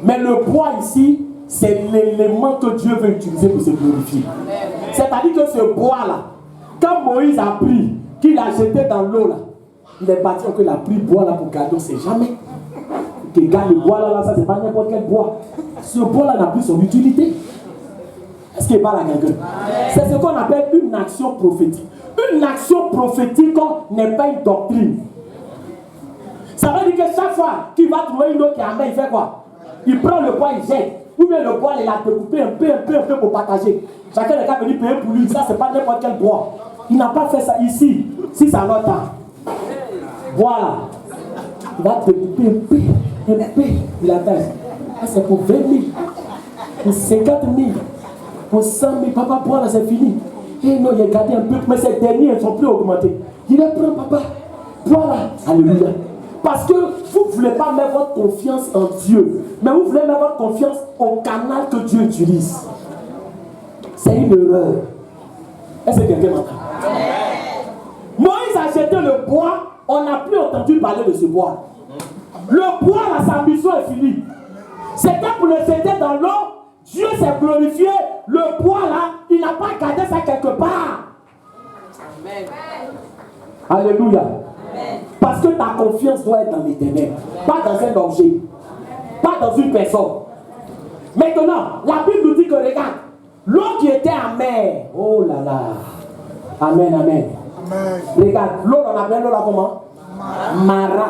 Mais le bois ici, c'est l'élément que Dieu veut utiliser pour se glorifier. C'est-à-dire que ce bois-là, quand Moïse a pris, qu'il a jeté dans l'eau là, il est parti qu'il a pris le bois là pour garder, on ne sait jamais. Qu'il garde le bois là, ça c'est pas n'importe quel bois. Ce bois là n'a plus son utilité. Est-ce qu'il parle à quelqu'un? C'est ce qu'on appelle une action prophétique. Une action prophétique n'est pas une doctrine. Ça veut dire que chaque fois qu'il va trouver une eau qui est en main, il fait quoi? Il prend le bois, il jette. Ou bien le bois, il a découpé un peu pour partager. Chacun n'est qu'à venir payer pour lui. Ça, c'est pas n'importe quel bois. Il n'a pas fait ça ici. Si ça notre temps. Voilà. Il va découper un peu. Il a fait. Ça, c'est pour 20 000. Pour 50 000. Pour 100 000, papa, bois là, c'est fini. Et non, il a gardé un peu, mais ces derniers, ils ne sont plus augmentés. Il va prendre, papa, bois là. Alléluia. Parce que vous ne voulez pas mettre votre confiance en Dieu, mais vous voulez mettre votre confiance au canal que Dieu utilise. C'est une erreur. Est-ce que quelqu'un m'entend? Moïse a jeté le bois, on n'a plus entendu parler de ce bois. Le bois, là, sa mission est finie. C'était pour le jeter dans l'eau, Dieu s'est glorifié. Le bois, là, il n'a pas gardé ça quelque part. Amen. Alléluia. Amen. Parce que ta confiance doit être dans l'éternel, pas dans un objet, pas dans une personne. Maintenant, la Bible nous dit que, regarde, l'eau qui était amère, oh là là, amen, amen. Amen. Regarde, l'eau, on appelle l'eau là comment? Mara.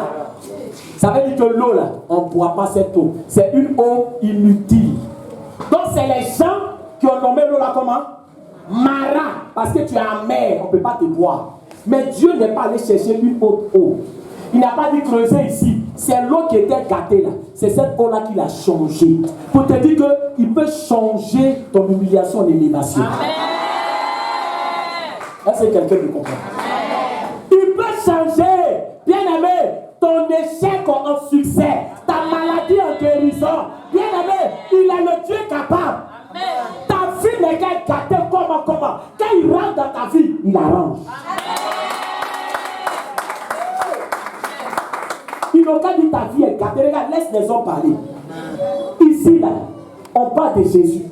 Ça veut dire que l'eau là, on ne boit pas cette eau. C'est une eau inutile. Donc c'est les gens qui ont nommé l'eau là comment? Mara. Parce que tu es amer, on ne peut pas te boire. Mais Dieu n'est pas allé chercher une autre eau. Il n'a pas dit creuser ici. C'est l'eau qui était gâtée là. C'est cette eau là qu'il a changé. Pour te dire qu'il peut changer ton humiliation en élévation. Est-ce que quelqu'un me comprend? Il peut changer, bien aimé, ton échec en succès, ta maladie en guérison. Bien aimé, il est le Dieu capable. Ta vie n'est qu'à gâter comment. Quand il rentre dans ta vie, il arrange. Il n'a qu'à dire ta vie est gâtée. Regarde, laisse les hommes parler. Ici, là, on parle de Jésus.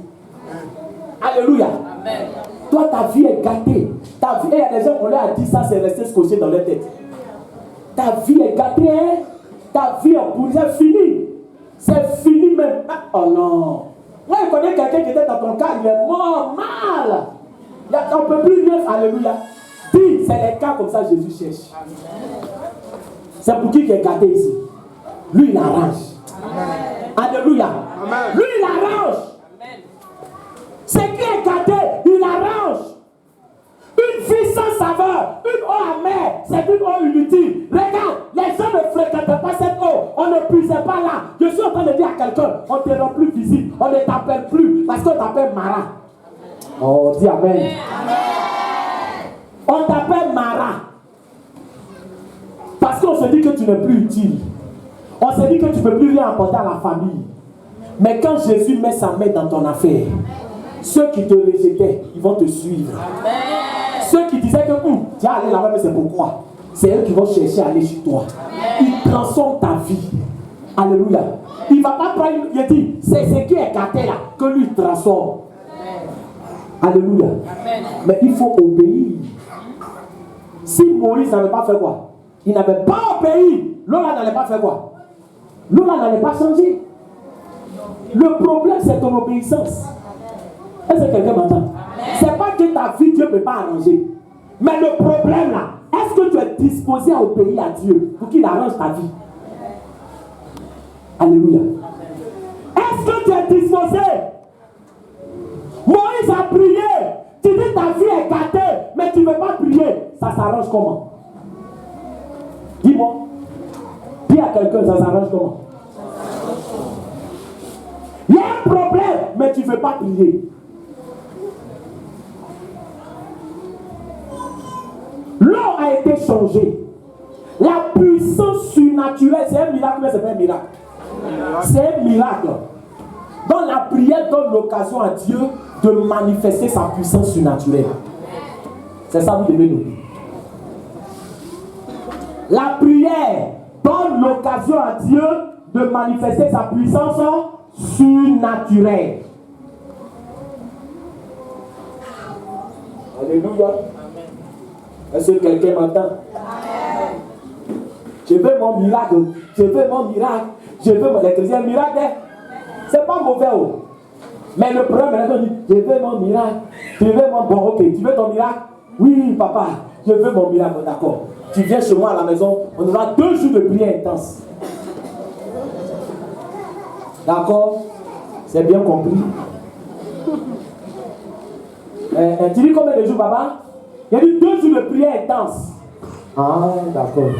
Alléluia. Amen. Toi, ta vie est gâtée. Ta vie, il y a des gens qui ont dit ça, c'est resté scotché dans leur tête. Ta vie est gâtée, hein? Ta vie est pourrie, c'est fini. C'est fini même. Oh non. Moi, je connais quelqu'un qui était dans ton cas, il est mort, mal. On ne peut plus vivre. Alléluia. Dis, c'est les cas comme ça que Jésus cherche. C'est pour qui est gâté ici? Lui, il arrange. Alléluia. Amen. Lui, il arrange. Ce qui est gâté, il arrange. Une vie sans saveur, une eau amère, c'est une eau inutile. Regarde, les gens ne fréquentent pas cette eau. On ne puisait pas là. Je suis en train de dire à quelqu'un, on ne te rend plus visible. On ne t'appelle plus parce qu'on t'appelle Mara. Oh, dis amen. Amen. On t'appelle Mara. Parce qu'on se dit que tu n'es plus utile. On se dit que tu ne peux plus rien apporter à la famille. Mais quand Jésus met sa main dans ton affaire, ceux qui te rejetaient, ils vont te suivre. Amen. Ceux qui disaient que tu es allé là-bas, mais c'est pourquoi? C'est eux qui vont chercher à aller chez toi. Amen. Ils transforment ta vie. Alléluia. Il ne va pas prendre, il dit, c'est ce qui est gâté là, que lui transforme. Amen. Alléluia. Amen. Mais il faut obéir. Si Moïse n'avait pas fait quoi? Il n'avait pas obéi. L'eau là n'allait pas faire quoi? L'eau là n'allait pas changer. Le problème, c'est ton obéissance. Est-ce que quelqu'un m'entend? C'est pas que ta vie, Dieu ne peut pas arranger. Mais le problème là, est-ce que tu es disposé à obéir à Dieu pour qu'il arrange ta vie? Alléluia. Est-ce que tu es disposé? Moïse a prié. Tu dis ta vie est gâtée, mais tu ne veux pas prier. Ça s'arrange comment? Dis-moi. Dis à quelqu'un, ça s'arrange comment? Il y a un problème, mais tu ne veux pas prier. L'eau a été changée. La puissance surnaturelle, c'est un miracle, mais ce n'est pas un miracle. C'est un miracle. Donc la prière donne l'occasion à Dieu de manifester sa puissance surnaturelle. C'est ça que vous devez nous dire. La prière donne l'occasion à Dieu de manifester sa puissance surnaturelle. Alléluia. Est-ce que quelqu'un m'entend? Je veux mon miracle. Je veux mon miracle. Je veux mon... Les chrétiens, miracle, hein? C'est pas mauvais. Oh. Mais le problème, c'est qu'on dit, je veux mon miracle. Je veux mon... Bon, ok, tu veux ton miracle? Oui, papa, je veux mon miracle. D'accord. Tu viens chez moi à la maison, on aura 2 jours de prière intense. D'accord? C'est bien compris. Tu dis combien de jours, papa? Il y a dit 2 jours de prière intense. Ah, d'accord.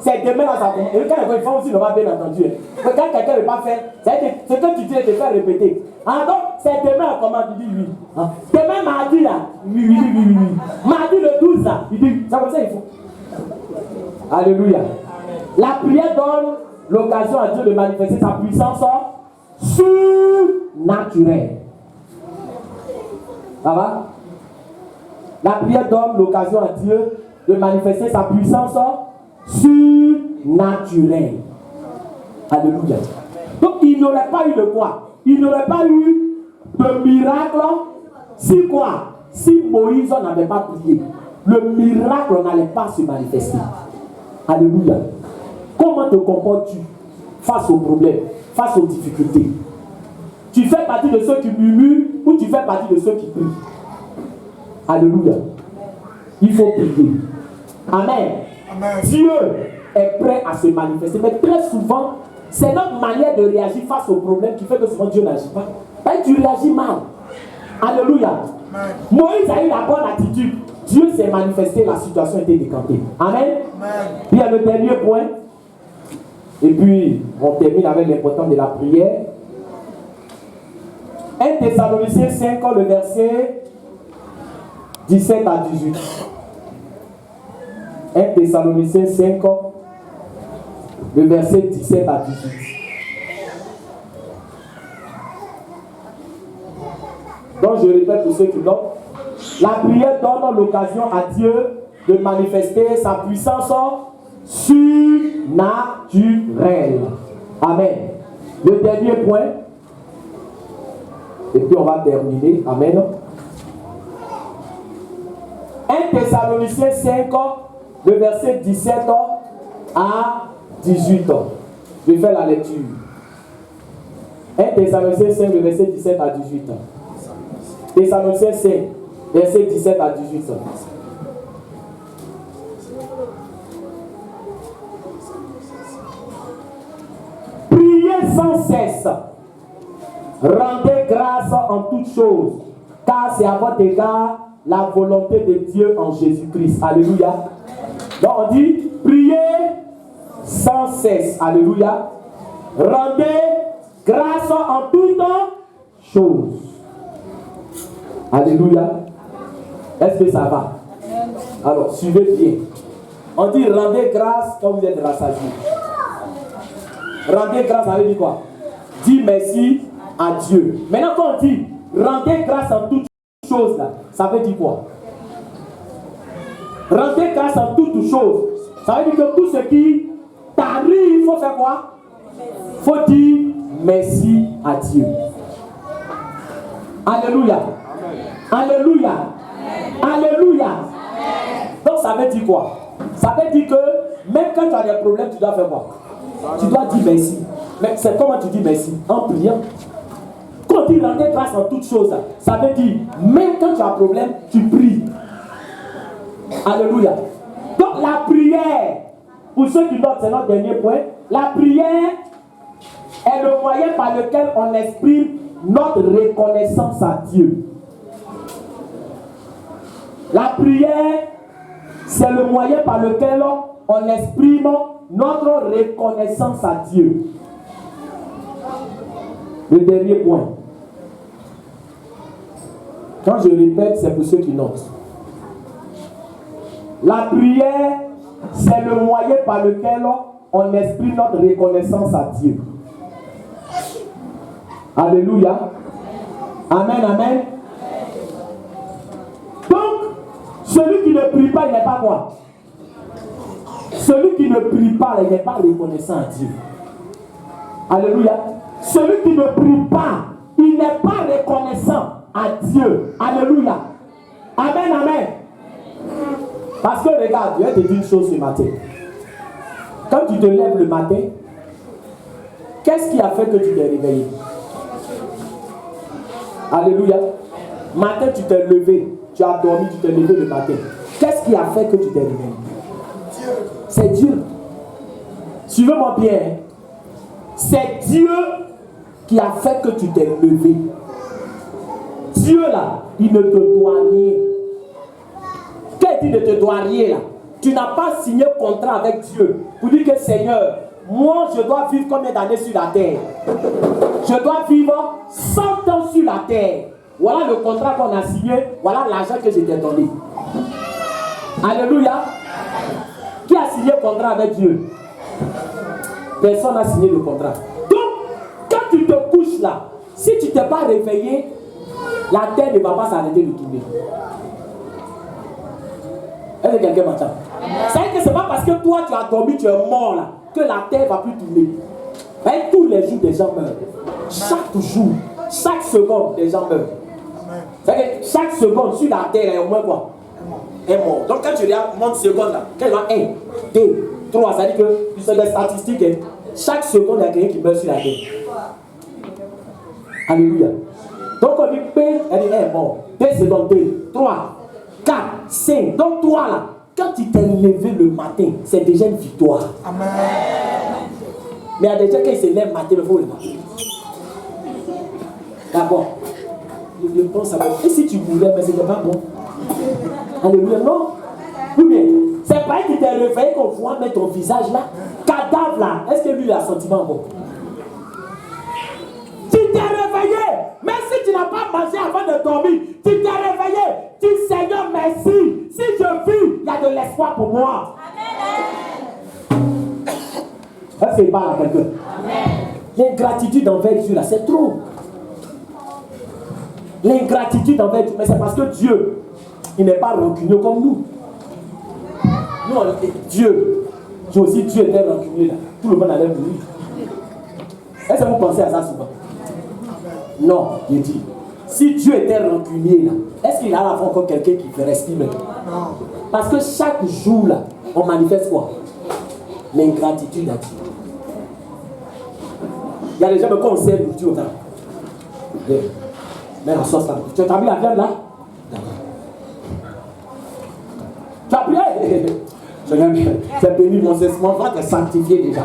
C'est demain là, ça commence. Et quand ils font aussi, on va bien entendu. Mais quand quelqu'un ne veut pas faire, c'est que ce que tu dis, te faire répéter. Ah, donc, c'est demain, comment tu dis oui. Hein? Demain, mardi, là. Oui. Mardi le 12, là. Il dit, ça comme ça, il faut. Alléluia. La prière donne l'occasion à Dieu de manifester sa puissance surnaturelle. Ça va? La prière donne l'occasion à Dieu de manifester sa puissance surnaturelle. Alléluia. Donc il n'aurait pas eu de quoi? Il n'aurait pas eu de miracle si quoi? Si Moïse n'avait pas prié. Le miracle n'allait pas se manifester. Alléluia. Comment te comportes-tu face aux problèmes, face aux difficultés? Tu fais partie de ceux qui murmurent ou tu fais partie de ceux qui prient? Alléluia. Il faut prier. Amen. Amen. Dieu est prêt à se manifester. Mais très souvent, c'est notre manière de réagir face aux problèmes qui fait que souvent Dieu n'agit pas. Et tu réagis mal. Alléluia. Amen. Moïse a eu la bonne attitude. Dieu s'est manifesté, la situation était décantée. Amen. Puis il y a le dernier point. Et puis, on termine avec l'importance de la prière. 1 Thessaloniciens 5, le verset 17 à 18. 1 Thessaloniciens 5, le verset 17 à 18. Donc je répète pour ceux qui l'ont. La prière donne l'occasion à Dieu de manifester sa puissance surnaturelle. Amen. Le dernier point. Et puis on va terminer. Amen. 1 Thessaloniciens 5, le verset 17 à 18. Je vais faire la lecture. 1 Thessaloniciens 5, le verset 17 à 18. Thessaloniciens 5, verset 17 à 18. Priez sans cesse. Rendez grâce en toutes choses, car c'est à votre égard la volonté de Dieu en Jésus-Christ. Alléluia. Donc on dit, priez sans cesse. Alléluia. Rendez grâce en toutes choses. Alléluia. Est-ce que ça va? Alors, suivez bien. On dit, rendez grâce quand vous êt rassasié. Rendez grâce, ça veut dire quoi? Dis merci à Dieu. Maintenant, quand on dit rendez grâce en toutes choses, là, ça veut dire quoi? Rendez grâce en toutes choses. Ça veut dire que tout ce qui t'arrive, il faut faire quoi? Il faut dire merci à Dieu. Alléluia. Alléluia. Alléluia. Donc ça veut dire quoi? Ça veut dire que même quand tu as des problèmes, tu dois faire quoi? Tu dois dire merci. Mais c'est comment tu dis merci? En priant. Quand tu rends grâce en toutes choses, ça veut dire, même quand tu as un problème, tu pries. Alléluia. Donc la prière, pour ceux qui notent, c'est notre dernier point, la prière est le moyen par lequel on exprime notre reconnaissance à Dieu. La prière, c'est le moyen par lequel on exprime notre reconnaissance à Dieu. Le dernier point. Quand je répète, c'est pour ceux qui notent. La prière, c'est le moyen par lequel on exprime notre reconnaissance à Dieu. Alléluia. Amen, amen. Donc, celui qui ne prie pas, il n'est pas quoi? Celui qui ne prie pas, il n'est pas reconnaissant à Dieu. Alléluia. Celui qui ne prie pas, il n'est pas reconnaissant à Dieu. Alléluia. Amen, amen. Parce que regarde, je vais te dire une chose ce matin. Quand tu te lèves le matin, qu'est-ce qui a fait que tu t'es réveillé? Alléluia. Matin, tu t'es levé, tu as dormi, tu t'es levé le matin. Qu'est-ce qui a fait que tu t'es réveillé? C'est Dieu. Suivez-moi bien. C'est Dieu qui a fait que tu t'es levé. Dieu là, il ne te doit rien. Qu'est-ce qu'il ne te doit rien là? Tu n'as pas signé contrat avec Dieu pour dire que Seigneur, moi je dois vivre combien d'années sur la terre? Je dois vivre 100 ans sur la terre. Voilà le contrat qu'on a signé. Voilà l'argent que je t'ai donné. Alléluia. Qui a signé le contrat avec Dieu? Personne n'a signé le contrat. Donc, quand tu te couches là, si tu ne t'es pas réveillé, la terre ne va pas s'arrêter de tourner. Est-ce que quelqu'un m'entend? C'est-à-dire que ce n'est pas parce que toi tu as dormi, tu es mort là, que la terre ne va plus tourner. Et tous les jours, des gens meurent. Chaque jour, chaque seconde, des gens meurent. C'est-à-dire que chaque seconde sur la terre, il y a au moins quoi? Est mort. Donc quand tu regardes une seconde là, quand il y a 1, 2, 3, ça veut dire que c'est des statistiques. Hein. Chaque seconde, il y a quelqu'un qui meurt sur la terre. Alléluia. Donc on dit P, elle est mort. 2 secondes, 2, 3, 4, 5. Donc toi là, quand tu t'es levé le matin, c'est déjà une victoire. Amen. Mais il y a des gens qui se lèvent le matin, il faut le matin. D'abord, je pense à et si tu voulais, mais ce n'était pas bon. Alléluia, non? Ou bien, c'est pas qu'il t'est réveillé qu'on voit mettre ton visage là, cadavre là. Est-ce que lui il a un sentiment bon? Tu t'es réveillé, même si tu n'as pas mangé avant de dormir, tu t'es réveillé, tu dis Seigneur merci, si je vis, il y a de l'espoir pour moi. Est-ce qu'il parle à quelqu'un? L'ingratitude envers Dieu là, c'est trop. L'ingratitude envers Dieu, mais c'est parce que Dieu, il n'est pas rancunier comme nous. Nous, Dieu, j'ai aussi Dieu était rancunier là, tout le monde allait mourir. Est-ce que vous pensez à ça souvent? Non, il dit, si Dieu était rancunier là, est-ce qu'il y a encore quelqu'un qui fait respirer? Non. Parce que chaque jour là, on manifeste quoi? L'ingratitude à Dieu. Il y a des gens qui conseillent pour Dieu. Mais la sauce là, tu as mis la viande là? D'accord. Tu as prié? Seigneur, c'est béni mon Seigneur, va te sanctifier déjà.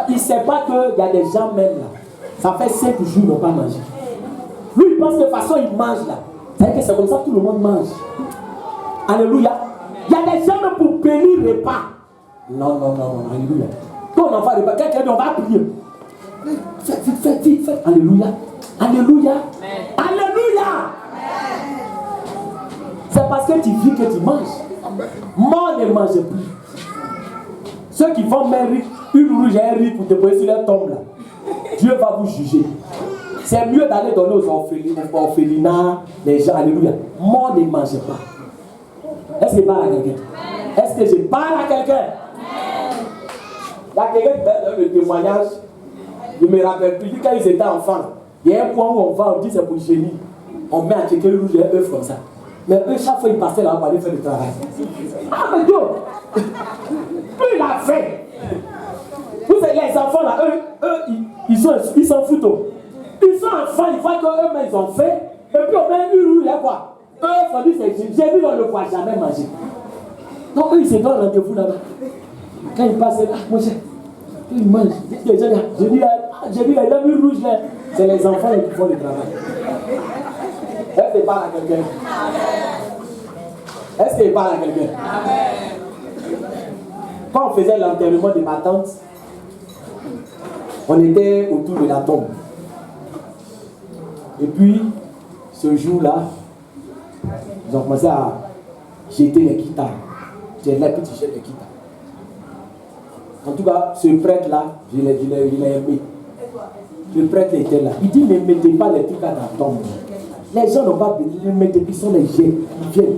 Il ne sait pas qu'il y a des gens même là. Ça fait 5 jours qu'ils n'ont pas mangé. Lui, il pense que de toute façon, il mange là. C'est-à-dire que c'est comme ça que tout le monde mange. Alléluia. Il y a des gens même pour bénir le repas. Non, alléluia. Quand on en va repas, quelqu'un dit on va prier. Fais. Alléluia. Alléluia. Alléluia. C'est parce que tu vis que tu manges. Mort ne mange plus. Ceux qui font mérite une rouge et un riz pour te poser sur leur tombe là, Dieu va vous juger. C'est mieux d'aller donner aux orphelinats, les gens, alléluia. Mort ne mange pas. Est-ce que je parle à quelqu'un? Est-ce que je parle à quelqu'un? Il y a quelqu'un qui fait le témoignage. Je me rappelle plus, quand ils étaient enfants, il y a un point où on va, on dit c'est pour le génie. On met à quelqu'un le rouge et un œuf comme ça. Mais eux, chaque fois, ils passaient là pour aller faire le travail. Ah, mais Dieu! Plus il a fait. Vous savez, les enfants là, eux, ils s'en foutent. Ils sont enfants, ils voient qu'eux-mêmes ils ont fait. Et puis on met une roue, il y a quoi? Eux, ils font dire, c'est génie, on ne le voit jamais manger. Donc eux, ils se donnent rendez-vous là-bas. Quand ils passent là, moi ils mangent. J'ai dit, il a une rouge là. C'est les enfants qui font le travail. Est-ce qu'il parle à quelqu'un? Est-ce qu'il parle à quelqu'un? Quand on faisait l'enterrement de ma tante, on était autour de la tombe. Et puis, ce jour-là, ils ont commencé à jeter les guitares. J'ai là, puis tu jettes les guitares. En tout cas, ce prêtre-là, je l'ai aimé. Le prêtre était là. Il dit, ne mettez pas les trucs dans la tombe. Les gens n'ont pas béni, ne mettez plus, sont les jeunes. Ils viennent.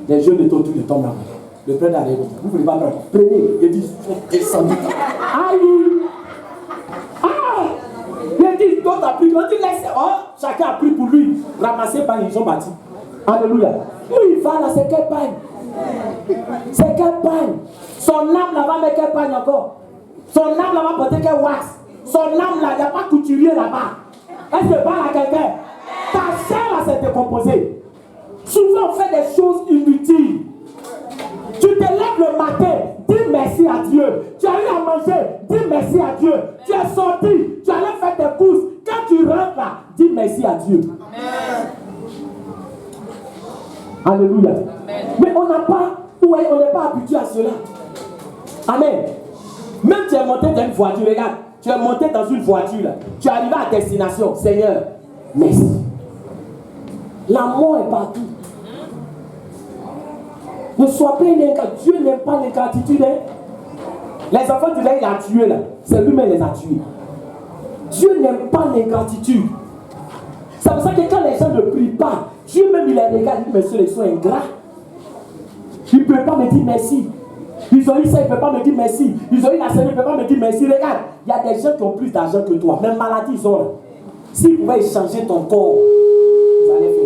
Les jeunes étaient autour de tombe là. Le prêtre a dit, vous ne voulez pas prendre. Prenez. Il dit, descendez. Aïe! Ah! Il dit, d'autres a pris. On dit, laissez. Oh, chacun a pris pour lui. Ramassé par ils ont bâti. Alléluia. Lui, il va là, c'est quel pain? C'est quel pain? Son âme là va mettre quel pain encore? Son âme là va porter quel wax? Son âme là, il n'y a pas couturier là-bas. Est-ce que parle à quelqu'un? Ta chair là s'est décomposée. Souvent on fait des choses inutiles. Tu te lèves le matin, dis merci à Dieu. Tu as eu à manger, dis merci à Dieu. Tu es sorti, tu allais faire tes courses. Quand tu rentres là, dis merci à Dieu. Amen. Alléluia. Amen. Mais on n'est pas habitué à cela. Amen. Même tu es monté dans une voiture, regarde, tu es monté dans une voiture, là. Tu es arrivé à destination. Seigneur, merci. L'amour est partout. Ne sois pas ingratitude. Dieu n'aime pas l'ingratitude. Hein? Les enfants de il a tué là. C'est lui-même qui les a tués. Dieu n'aime pas l'ingratitude. C'est pour ça que quand les gens ne prient pas, Dieu même il les regarde, il dit, messieurs, ils sont ingrats. Il ne peut pas me dire merci. Ils ont eu ça, il ne peut pas me dire merci. Ils ont eu la scène, il ne peut pas me dire merci. Regarde, il y a des gens qui ont plus d'argent que toi. Même maladie, ils ont là. S'ils pouvaient échanger ton corps, ils allaient faire.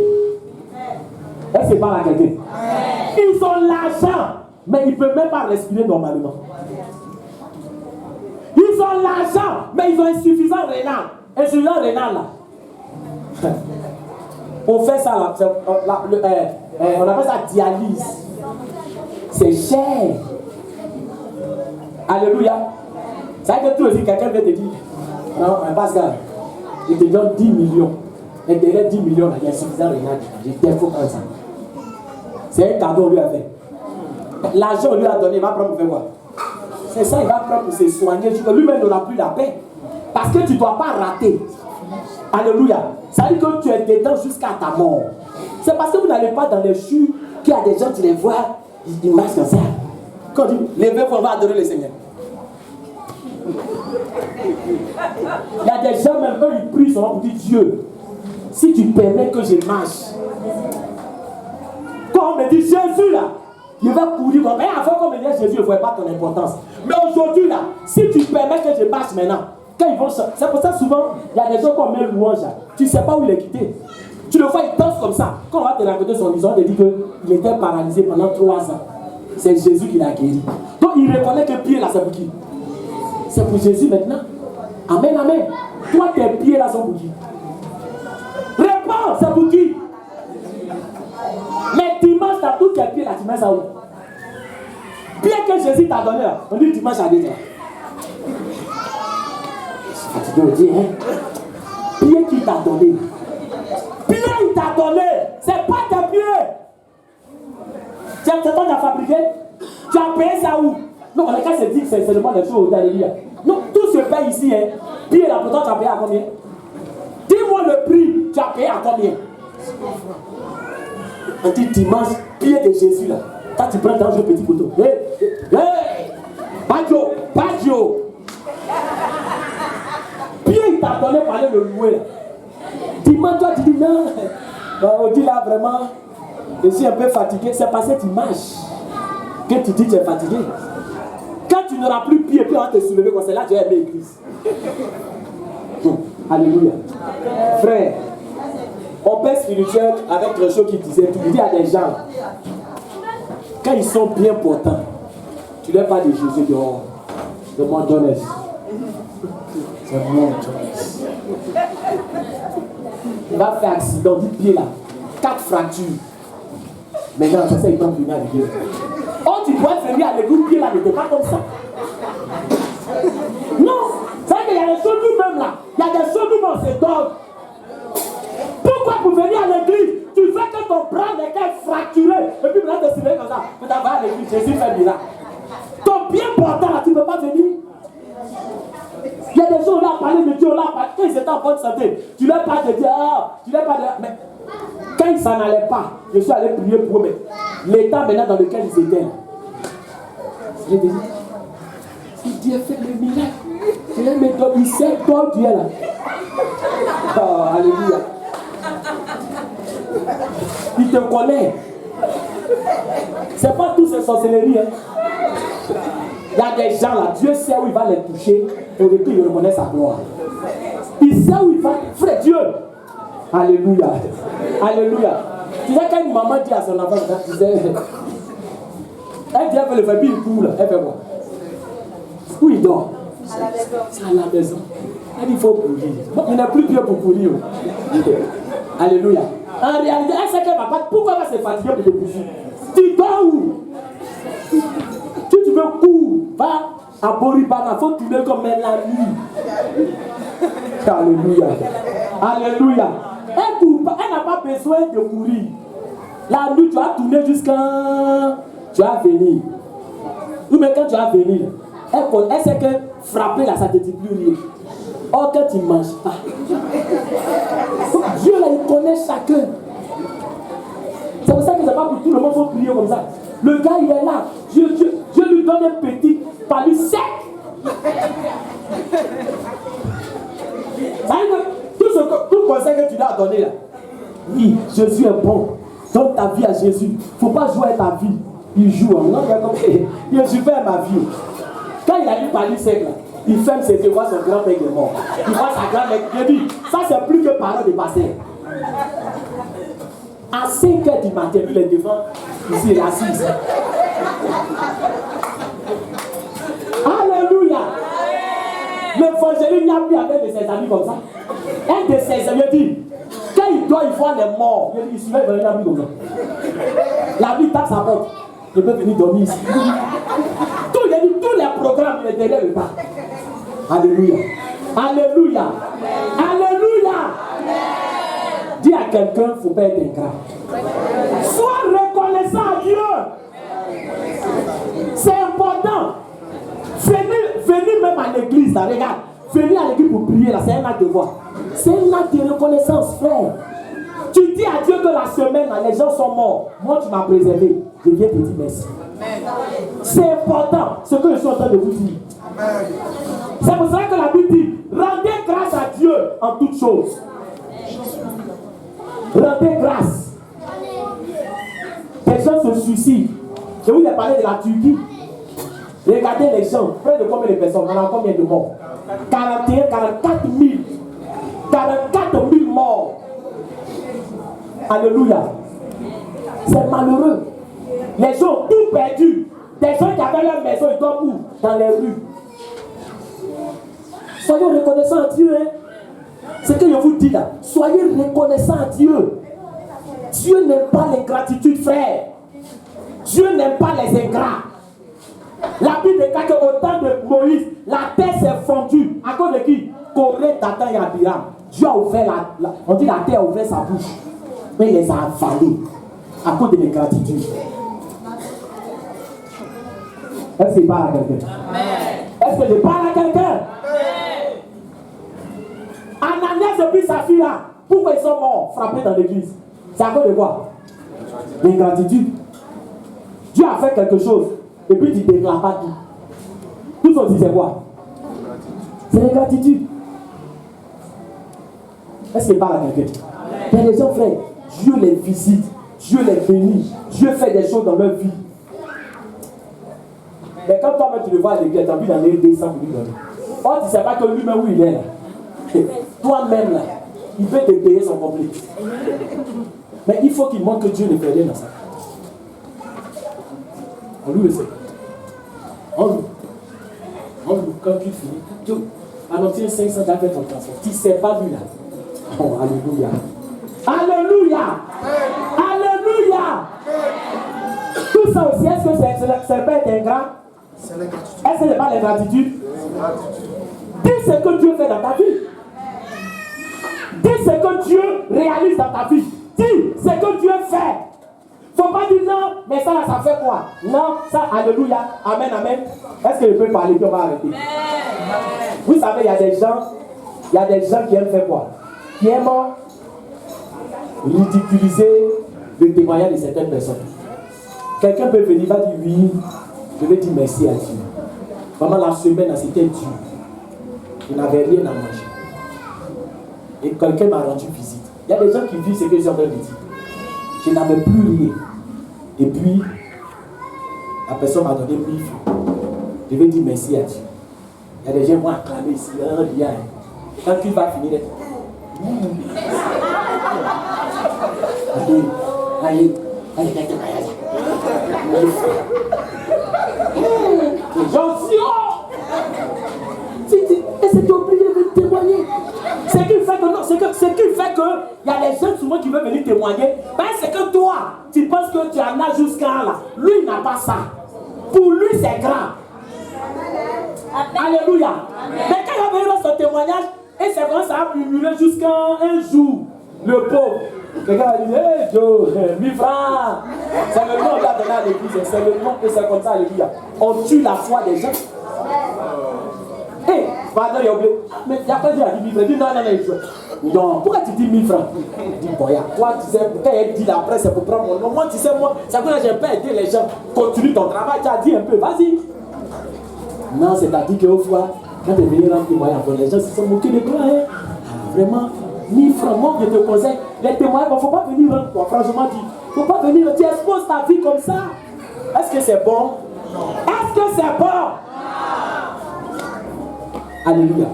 Est-ce que c'est pas la quelqu'un? Ils ont l'argent, mais ils ne peuvent même pas respirer normalement. Ils ont l'argent, mais ils ont insuffisant rénal. Insuffisant rénal là. On fait ça là. On appelle ça dialyse. C'est cher. Alléluia. Ça veut dire que toi aussi, quelqu'un vient te dire, non, Pascal, il te donne 10 millions. Et derrière 10 millions, il y a insuffisant rénal. Je t'info comme ça. C'est un cadeau, on lui a fait. L'argent, on lui a donné, il va prendre pour faire quoi? C'est ça, il va prendre pour se soigner. Lui-même n'aura plus la paix. Parce que tu ne dois pas rater. Alléluia. Ça veut dire que tu es dedans jusqu'à ta mort. C'est parce que vous n'allez pas dans les chutes qu'il y a des gens, tu les vois, ils marchent comme ça. Quand tu dis, levez-vous, on va adorer le Seigneur. Il y a des gens, même eux, ils prient seulement pour dire, Dieu, si tu permets que je marche. Quand on me dit Jésus là, il va courir. Mais avant qu'on me dise Jésus, je ne vois pas ton importance. Mais aujourd'hui là, si tu permets que je marche maintenant, quand ils vont chanter, c'est pour ça souvent, il y a des gens qui ont mis louange là. Tu ne sais pas où il est quitté. Tu le vois, il danse comme ça. Quand on va te raconter son histoire, on te dit qu'il était paralysé pendant 3 ans. C'est Jésus qui l'a guéri. Donc il reconnaît que pied là, c'est pour qui? C'est pour Jésus maintenant. Amen, amen. Toi, tes pieds là sont pour qui? Réponds, c'est pour qui? Mais dimanche, tu as tous tes pieds là, tu mets ça où? Pied que Jésus t'a donné là, on dit dimanche à 2 heures. Tu dois dire, hein? Pied qui t'a donné. Pied il t'a donné. C'est pas tes pieds. C'est toi qui as fabriqué. Tu as payé ça où? Non, on a qu'à se dire que c'est seulement les choses. Alléluia. Non, tout se paye ici. Hein. Pied là, pourtant tu as payé à combien? Dis-moi le prix. Tu as payé à combien? On dit dimanche, pied de Jésus là. Quand tu prends dans un petit couteau. Hey, hey, Badjo, Badjo. Pied il t'a donné pour aller le louer là. Dimanche, toi tu dis non. On dit là vraiment, je suis un peu fatigué. C'est parce que tu marches que tu dis que tu es fatigué. Quand tu n'auras plus pied, puis on va te soulever comme c'est là que tu as aimé l'église. Alléluia. Frère, mon père spirituel, avec le show qui disait, tu dis à des gens, quand ils sont bien portants, tu leur parles de Jésus dehors, de mon Jonas. C'est mon Jonas. Il va faire accident du pied là, 4 fractures. Maintenant, c'est ça, il tombe venir à l'église. Oh, tu pourrais venir à l'église, pied là, n'était pas comme ça. Non, c'est vrai qu'il y a des choses nous-mêmes là, il y a des choses nous-mêmes, on se donne. Pourquoi pour venir à l'église, tu fais que ton bras n'est qu'un fracturé, et puis maintenant tu te souviens comme ça, tu vas à l'église, Jésus fait miracle. Ton bien portant là, tu ne peux pas venir. Il y a des gens, on leur a parlé de Dieu, on leur a parlé, quand ils étaient en bonne santé, tu leur parles de Dieu, tu leur parles de... Mais quand ils s'en allaient pas, je suis allé prier pour eux, mais l'état maintenant dans lequel ils étaient, j'ai dit, si Dieu fait le miracle, il sait toi Dieu là. Oh, alléluia. Il te connaît. C'est pas tout ces sorcelleries. Hein. Il y a des gens là, Dieu sait où il va les toucher et depuis il reconnaît sa gloire. Il sait où il va. Frère Dieu. Alléluia. Alléluia. Tu sais quand une maman dit à son enfant, elle disait, elle dit elle veut le faire, puis il court là. Elle fait quoi? Où il dort? C'est à la maison. Elle dit il faut courir. Bon, il n'a plus pied pour courir. Alléluia. En réalité, elle sait qu'elle va pas. Pourquoi elle va se fatiguer pour te pousser? Tu dors où? Si tu veux courir, va à Boribana, il faut tourner comme la nuit. Alléluia. Alléluia. Elle n'a pas besoin de courir. La nuit, tu vas tourner jusqu'à. Tu vas venir. Ou même quand tu vas venir, Elle sait que frapper là, ça ne te dit plus rien. Or, quand tu ne manges pas, Dieu là, il connaît chacun. C'est pour ça que c'est pas pour tout le monde faut prier comme ça. Le gars, il est là. Dieu lui donne un petit palu sec. Ça veut dire que tout le conseil que tu dois donner là. Oui, Jésus est bon. Donne ta vie à Jésus. Il ne faut pas jouer à ta vie. Il joue. Non, il a compris. Il a joué à ma vie. Quand il a dit palu sec là, il ferme ses yeux, voit son grand-père qui est mort. Il voit sa grand-mère. Il dit, ça c'est plus que parole de pasteur. À 5h du matin, il est devant, ici, il est assis. Alléluia. L'évangéliste n'a plus avec de ses amis comme ça. Un de ses amis dit, quand il doit y voir les morts, il suivait l'évangéliste n'a plus comme ça. La vie tape sa porte. Je peux venir dormir ici. Tous les programmes, il est derrière le pas. Alléluia. Alléluia. Alléluia. Dis à quelqu'un, il ne faut pas être ingrat. Sois reconnaissant à Dieu. C'est important. Venez même à l'église, là, regarde. Venez à l'église pour prier, là, c'est un acte de foi. C'est un acte de reconnaissance, frère. Tu dis à Dieu que la semaine, là, les gens sont morts. Moi, tu m'as préservé. Je viens te dire merci. C'est important, ce que je suis en train de vous dire. C'est pour ça que la Bible dit, rendez grâce à Dieu en toutes choses. Rendez grâce. Les gens se suicident. Je vous ai parlé de la Turquie. Regardez les gens. Près de combien de personnes? On a combien de morts? 41, 44 000. 44 000 morts. Alléluia. C'est malheureux. Les gens ont tout perdu. Des gens qui avaient leur maison, ils dorment où? Dans les rues. Soyez reconnaissants à Dieu. Hein? Ce que je vous dis là. Soyez reconnaissants à Dieu. Dieu n'aime pas l'ingratitude, frère. Dieu n'aime pas les ingrats. La Bible déclare qu'au temps de Moïse, la terre s'est fondue. À cause de qui? Corée, Dathan et Abiram. Dieu a ouvert on dit la terre a ouvert sa bouche. Mais il les a avalés. À cause de l'ingratitude. Est-ce que je parle à quelqu'un? Est-ce que je parle à quelqu'un? Ananias et puis sa fille là, pourquoi ils sont morts, frappés dans l'église? C'est à cause de quoi? L'ingratitude. Dieu a fait quelque chose et puis tu ne déclares pas tout. Tout ça, c'est quoi? C'est l'ingratitude. Est-ce qu'il parle à quelqu'un? Il y a des gens, frère, Dieu les visite, Dieu les bénit, Dieu fait des choses dans leur vie. Mais quand toi-même tu le vois à l'église, tu as envie d'en aider sans lui donner. Or, tu ne sais pas que lui-même où il est là. Toi-même là, il peut te payer son complet. Mais il faut qu'il montre que Dieu ne fait rien dans ça. On loue le Seigneur. On loue. Quand tu finis, Dieu, annonce 500 d'affaires ton transport. Tu ne sais pas lui là. Oh, alléluia. Alléluia. Alléluia. Tout ça aussi, est-ce que c'est pas être ingrat? Est-ce que ce n'est pas l'ingratitude? Dis ce que Dieu fait dans ta vie. Dis ce que Dieu réalise dans ta vie. Dis ce que Dieu fait. Faut pas dire non, mais ça là, ça fait quoi? Non, ça, alléluia, amen, amen. Est-ce que je peux parler, puis on va arrêter? Vous savez, il y a des gens qui aiment faire quoi? Qui aiment ridiculiser le témoignage de certaines personnes. Quelqu'un peut venir, va dire oui, je vais dire merci à Dieu. Pendant la semaine, c'était dur. Je n'avais rien à manger. Et quelqu'un m'a rendu visite. Il y a des gens qui vivent ce que j'ai en train de dire. Je n'avais plus rien. Et puis, la personne m'a donné 1000 francs. Je vais dire merci à Dieu. Il y a des gens qui vont acclamer ici, rien. Quand tu vas finir d'être. Allez. Les gens disent et c'est obligé de témoigner. Ce qui fait que non, ce qui fait que il y a des gens souvent qui veulent venir témoigner, ben c'est que toi, tu penses que tu en as jusqu'à là. Lui, il n'a pas ça. Pour lui, c'est grand. Alléluia. Mais quand il va venir dans son témoignage, et c'est comme ça a murmuré jusqu'à un jour, le pauvre. Quelqu'un va dire, hey Joe, 1000 francs. C'est le nom qu'on a donné à l'église, c'est le nom que c'est comme ça, alléluia. On tue la foi des gens. Hé, pardon, il a oublié. Mais il n'y a pas dit à 10 000 francs. Il dit non, non, non. Non, pourquoi tu dis 1000 francs? Il dit, Boya, toi, tu sais, quand elle dit après, c'est pour prendre mon nom. Moi, tu sais, moi, c'est que j'ai pas aidé les gens. Continue ton travail, tu as dit un peu, vas-y. Non, c'est-à-dire qu'au fois, quand tu es venu rendre témoignage, les gens se sont moqués de toi. Hein. Vraiment, 1000 francs, moi, je te conseille. Les témoignages, il ne faut pas venir rendre toi, franchement, il ne faut pas venir, tu exposes ta vie comme ça. Est-ce que c'est bon? Est-ce que c'est bon? Alléluia.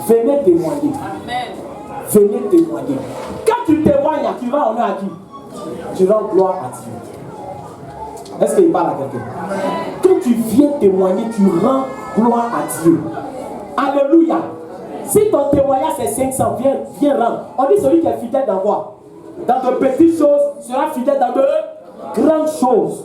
Venez témoigner. Amen. Venez témoigner. Quand tu témoignes, tu rends honneur à qui? Tu rends gloire à Dieu. Est-ce qu'il parle à quelqu'un? Quand tu viens témoigner, tu rends gloire à Dieu. Alléluia. Si ton témoignage c'est 500, viens rendre. On dit celui qui est fidèle dans quoi? Dans de petites choses, sera fidèle dans de grandes choses.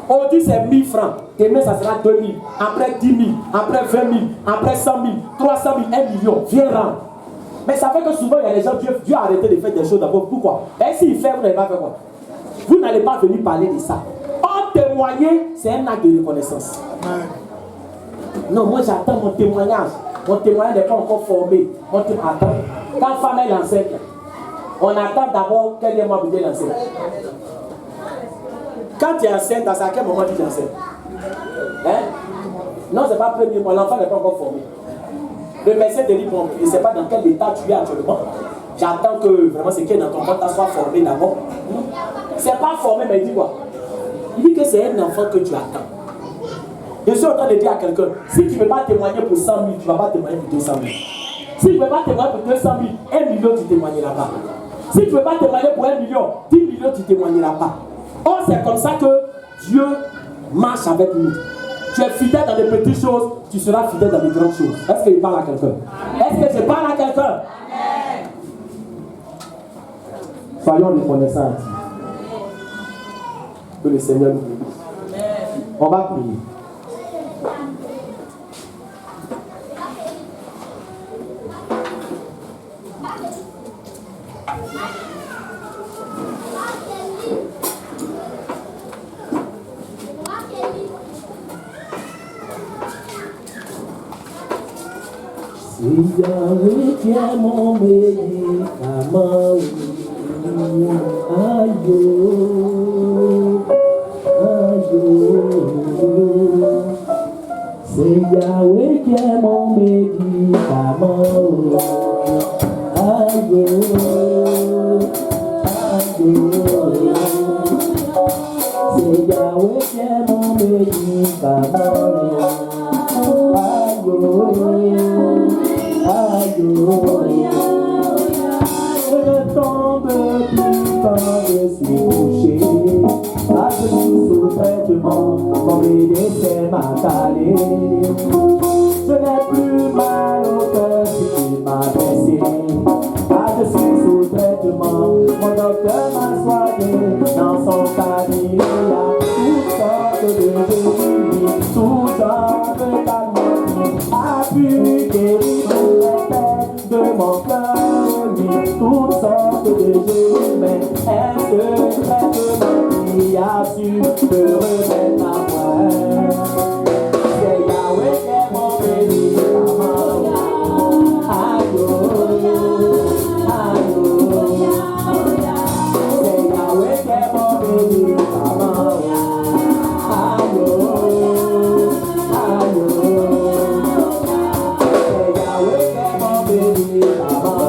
On dit c'est 1000 francs. Demain ça sera 2000. Après 10 000. Après 20 000. Après 100 000. 300 000. 1 million. Viens rendre. Mais ça fait que souvent il y a des gens, Dieu a arrêté de faire des choses d'abord. Pourquoi? Et s'il fait, vous n'allez pas faire quoi? Vous n'allez pas venir parler de ça. En témoigner, c'est un acte de reconnaissance. Non, moi j'attends mon témoignage. Mon témoignage n'est pas encore formé. Attends. Quand femme est enceinte, on attend d'abord qu'elle ait moi besoin l'enceinte. Quand tu es enceinte, à quel moment tu es enceinte? Hein? Non, c'est pas premier mois, l'enfant n'est pas encore formé. Le médecin te dit, bon, je ne sais pas dans quel état tu es actuellement. J'attends que vraiment ce qui est dans ton ventre soit formé d'abord. C'est pas formé, mais il dit quoi? Il dit que c'est un enfant que tu attends. Je suis en train de dire à quelqu'un, si tu ne veux pas témoigner pour 100 000, tu ne vas pas témoigner pour 200 000. Si tu ne veux pas témoigner pour 200 000, 1 million, tu ne témoigneras pas. Si tu ne veux pas témoigner pour 1 million, 10 millions, tu ne témoigneras pas. Or, c'est comme ça que Dieu marche avec nous. Tu es fidèle dans les petites choses, tu seras fidèle dans les grandes choses. Est-ce qu'il parle à quelqu'un? Est-ce que je parle à quelqu'un? Soyons reconnaissants. Que le Seigneur nous bénisse. On va prier. Si Yahweh tient mon médicament, aïe, c'est Yahweh qui est mon médicament, aïe, c'est Yahweh qui est mon médicament, je ne tombe plus quand je suis couché. Ah, je suis sous traitement, mon médecin m'a calé. Je n'ai plus mal au cœur si tu m'as blessé. Ah, je suis sous traitement, mon docteur m'a soigné. Dans son cabinet, il y a toutes sortes de génies, tout genre de calmants, a pu guérir les peines de mon cœur, oui, toutes sortes de génies, mais est-ce que traitement qui a su te remettre à moi? C'est Yahweh qui est mon médicament. Aïe, c'est Yahweh qui est mon médicament. Aïe, c'est Yahweh qui est mon médicament.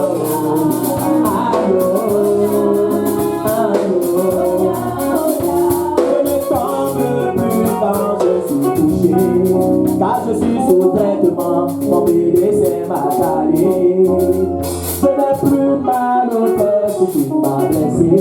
Je ne tombe plus quand je suis touché, car je suis sous traitement, mon médecin m'a calé. Je n'ai plus mal au cœur si tu m'as blessé,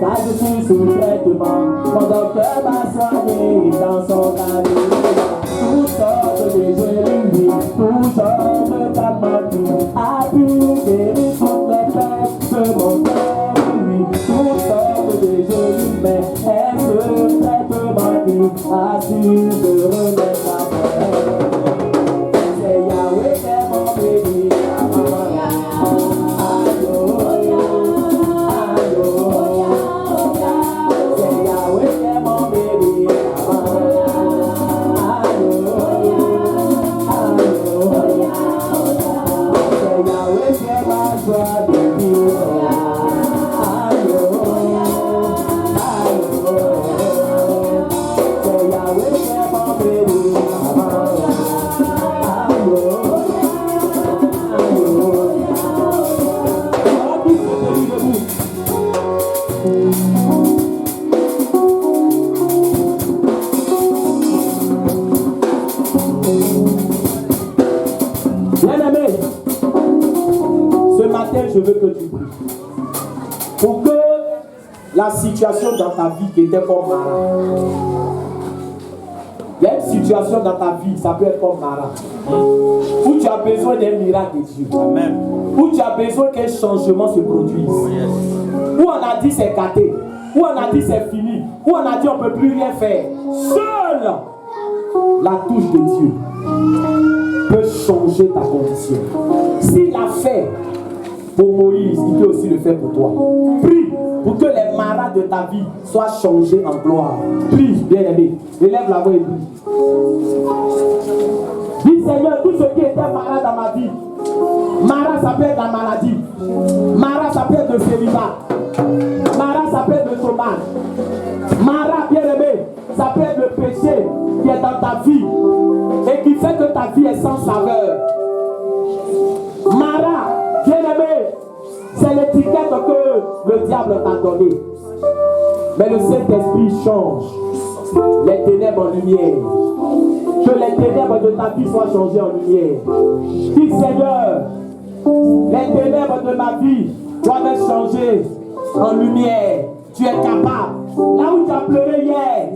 car je suis sous traitement, mon docteur m'a soigné dans son cabinet. Toutes sortes de génies, tout genre de calmants, a pu guérir toutes les peines de mon cœur. Oui, toutes sortes de génies, mais est-ce que traitement qui a su me remettre à moi? C'est Yahweh qui est mon médicament. C'est Yahweh qui est mon médicament. Bien-aimé, ce matin, je veux que tu pries. Pour que la situation dans ta vie qui était comme Mara. Il y a une situation dans ta vie, ça peut être comme Mara, où tu as besoin d'un miracle de Dieu. Amen. Où tu as besoin qu'un changement se produise. Où on a dit c'est gâté, où on a dit c'est fini, où on a dit on ne peut plus rien faire. Seule la touche de Dieu peut changer ta condition. S'il l'a fait pour Moïse, il peut aussi le faire pour toi. Prie pour que les maras de ta vie soient changés en gloire. Prie, bien-aimé. Élève la voix et prie. Dis Seigneur, tout ce qui était maras dans ma vie. Mara, ça peut être la maladie. Mara, ça peut être le célibat. Mara, ça peut être le chômage. Mara, bien-aimé, ça peut être le péché qui est dans ta vie et qui fait que ta vie est sans saveur. Mara, bien-aimé, c'est l'étiquette que le diable t'a donnée. Mais le Saint-Esprit change les ténèbres en lumière. Que les ténèbres de ta vie soient changées en lumière. Dis Seigneur, les ténèbres de ma vie doivent être changées en lumière. Tu es capable. Là où tu as pleuré hier,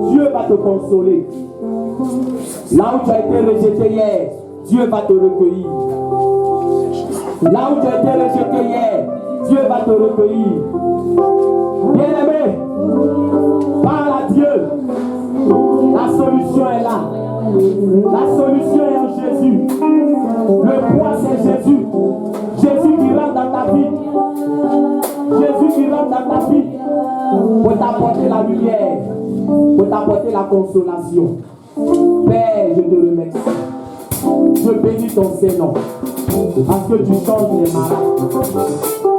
Dieu va te consoler. Là où tu as été rejeté hier, Dieu va te recueillir. Là où tu as été rejeté hier, Dieu va te recueillir. Bien-aimé, parle à Dieu. La solution est là. La solution est en Jésus. Le poids c'est Jésus. Jésus qui rentre dans ta vie. Jésus qui rentre dans ta vie pour t'apporter la lumière, pour t'apporter la consolation. Père, je te remercie. Je bénis ton Saint-Nom parce que tu changes les malades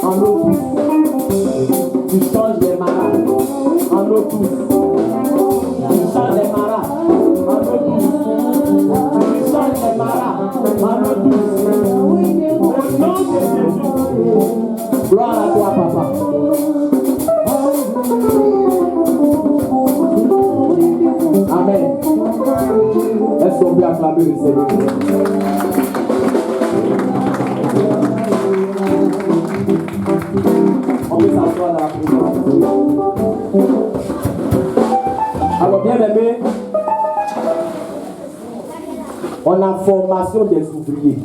en eau douce. Tu changes les malades en eau douce. Tu changes les malades en eau douce. Tu changes les malades en eau douce. Au nom de Jésus. Gloire à toi, papa. Amen. Est-ce qu'on peut acclamer le Seigneur? On peut s'asseoir dans la présence de Dieu. Alors, bien aimé, on a formation des ouvriers.